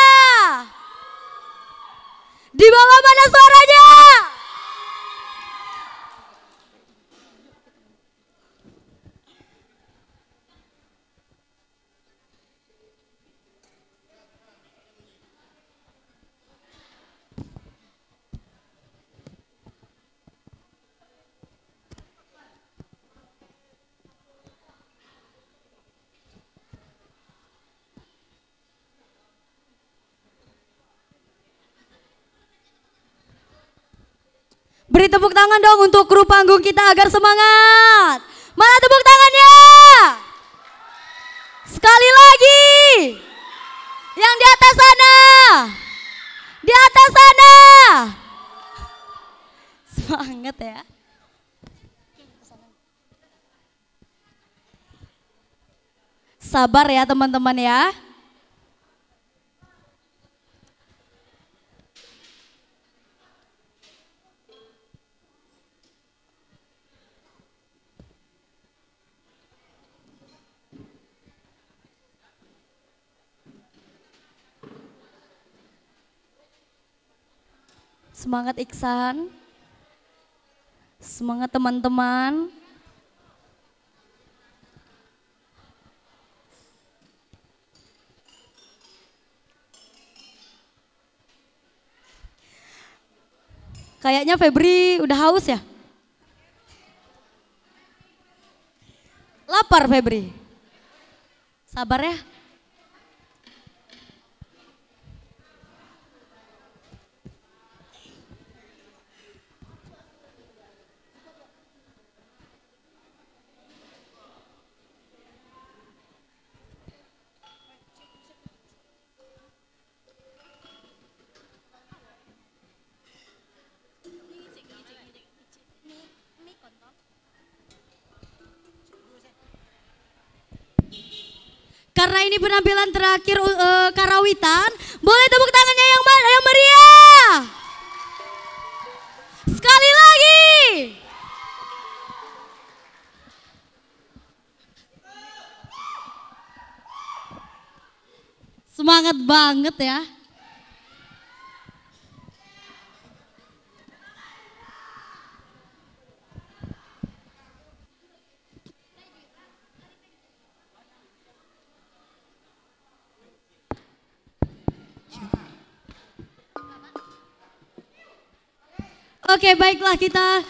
Di bawah mana suaranya? Beri tepuk tangan dong untuk kru panggung kita agar semangat. Mana tepuk tangannya? Sekali lagi. Yang di atas sana. Di atas sana. Semangat ya. Sabar ya teman-teman ya. Semangat Iksan, semangat teman-teman. Kayaknya Febri udah haus ya? Lapar Febri? Sabar ya. Karena ini penampilan terakhir karawitan, boleh tepuk tangannya yang meriah. Sekali lagi. Semangat banget ya. Oke, baiklah kita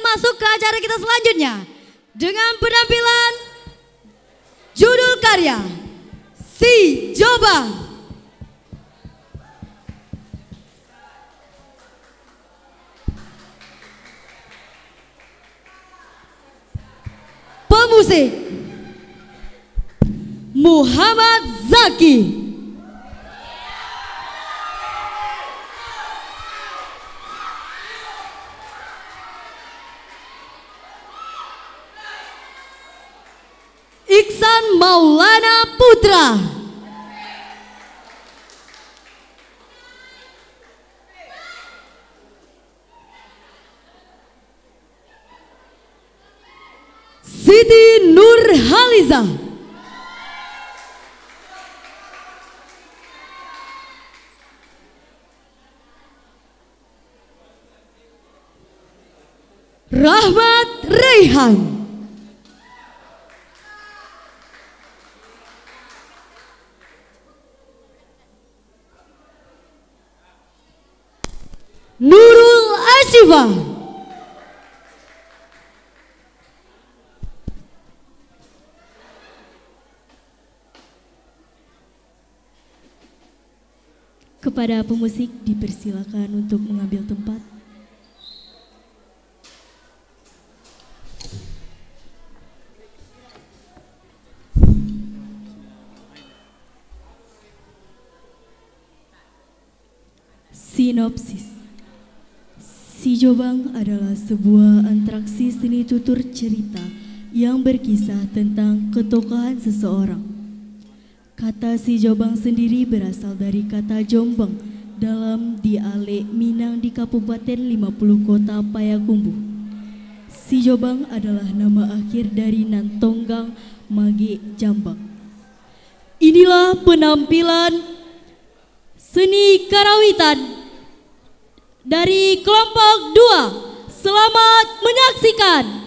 masuk ke acara kita selanjutnya dengan penampilan judul karya Si Joba. Pemusik Muhammad Zaki. Iksan Maulana Putra. Siti Nurhaliza. Rahmat Raihan. Nurul Asyifa. Kepada pemusik dipersilakan untuk mengambil tempat. Sinopsis. Si Jobang adalah sebuah atraksi seni tutur cerita yang berkisah tentang ketokohan seseorang. Kata Si Jobang sendiri berasal dari kata Jombang dalam dialek Minang di Kabupaten 50 Kota Payakumbuh. Si Jobang adalah nama akhir dari Nantonggang Mage Jambang. Inilah penampilan seni karawitan dari kelompok 2. Selamat menyaksikan.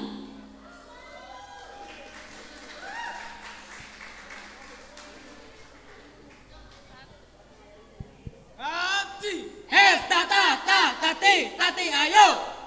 Tati, ayo.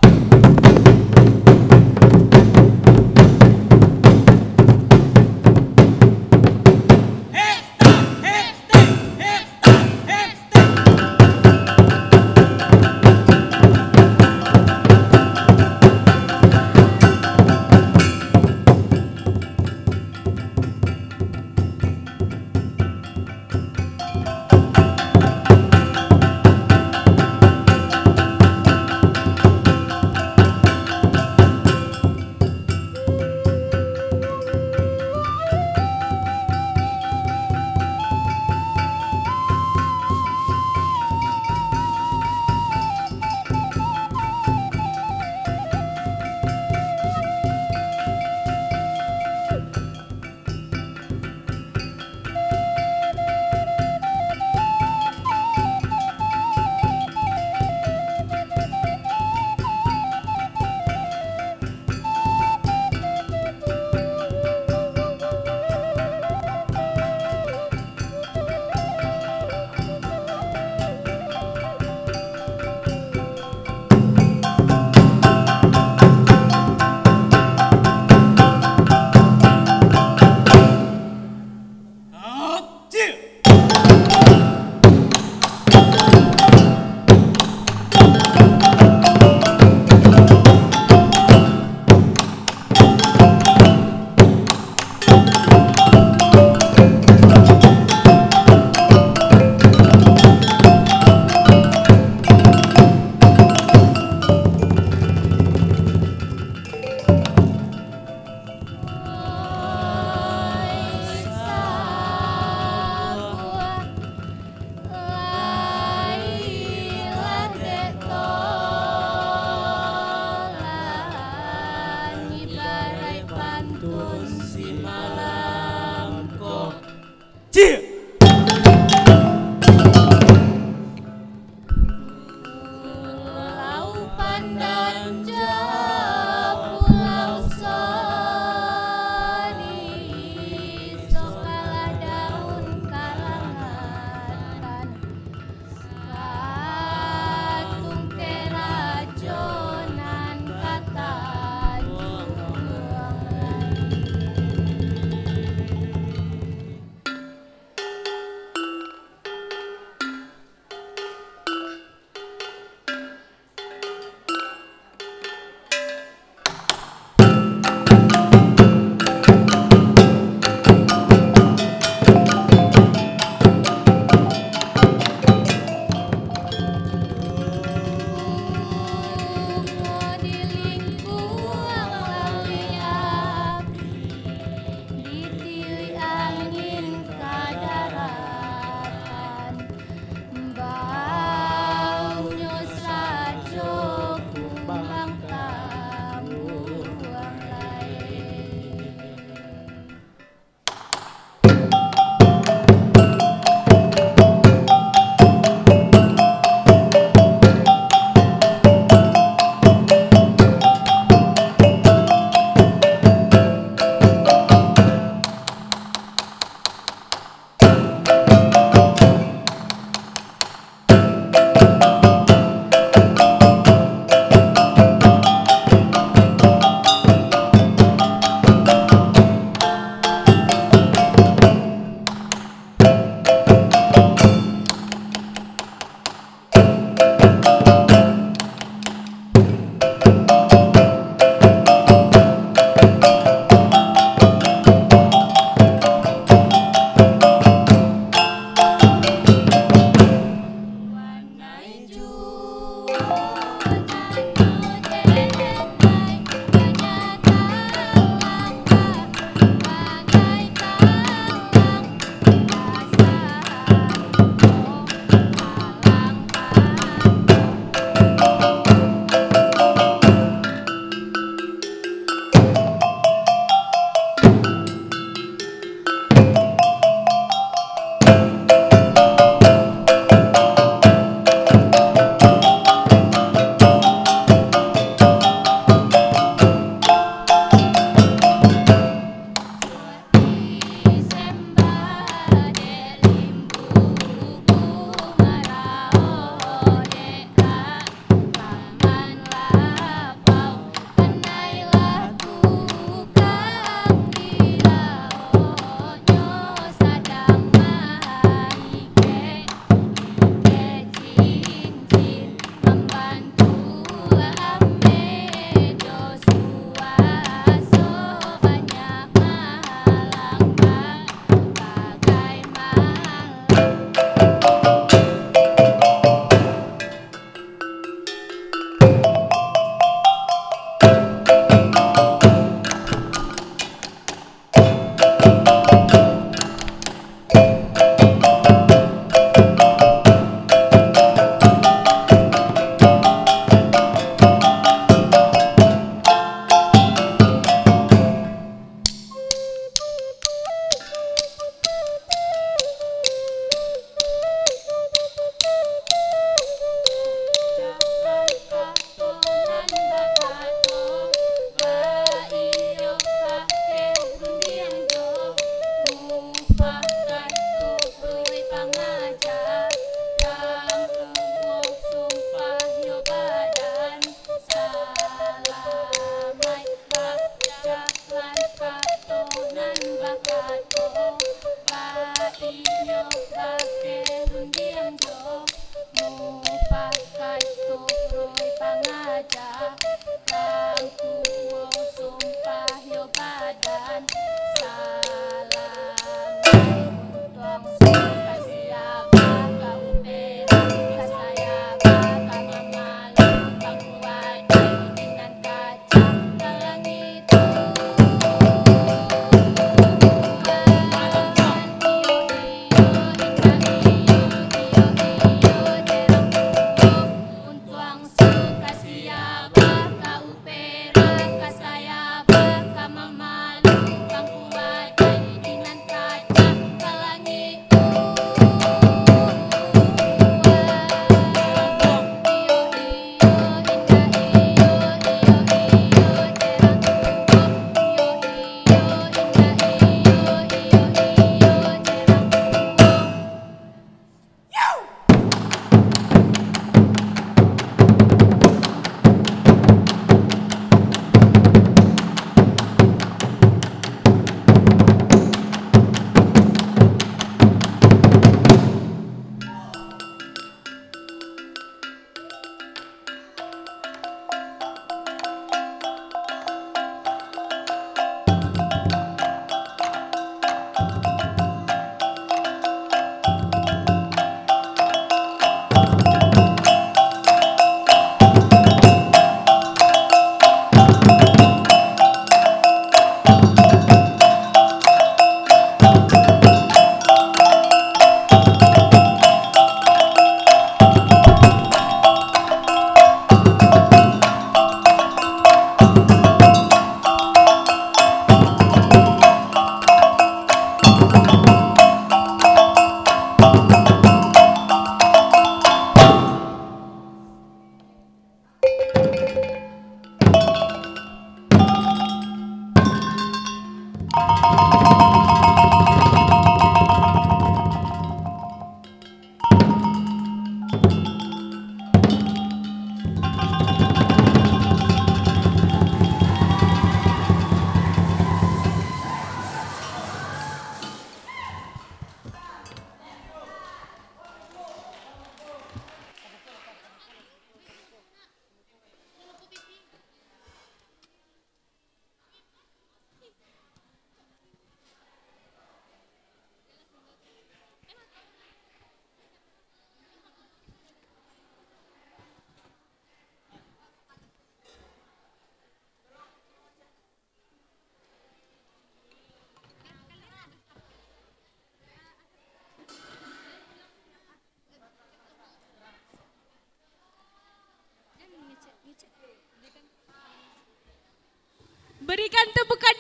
Berikan tepukan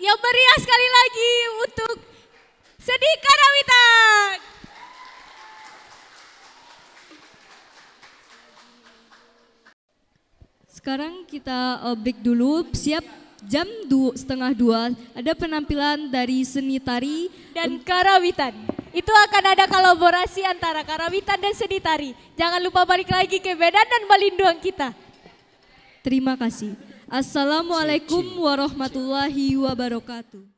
yang meriah sekali lagi untuk seni karawitan. Sekarang kita break dulu, siap jam 1:30 ada penampilan dari seni tari dan karawitan. Itu akan ada kolaborasi antara karawitan dan seni tari. Jangan lupa balik lagi ke Medan dan Balinduang kita. Terima kasih. Assalamualaikum warahmatullahi wabarakatuh.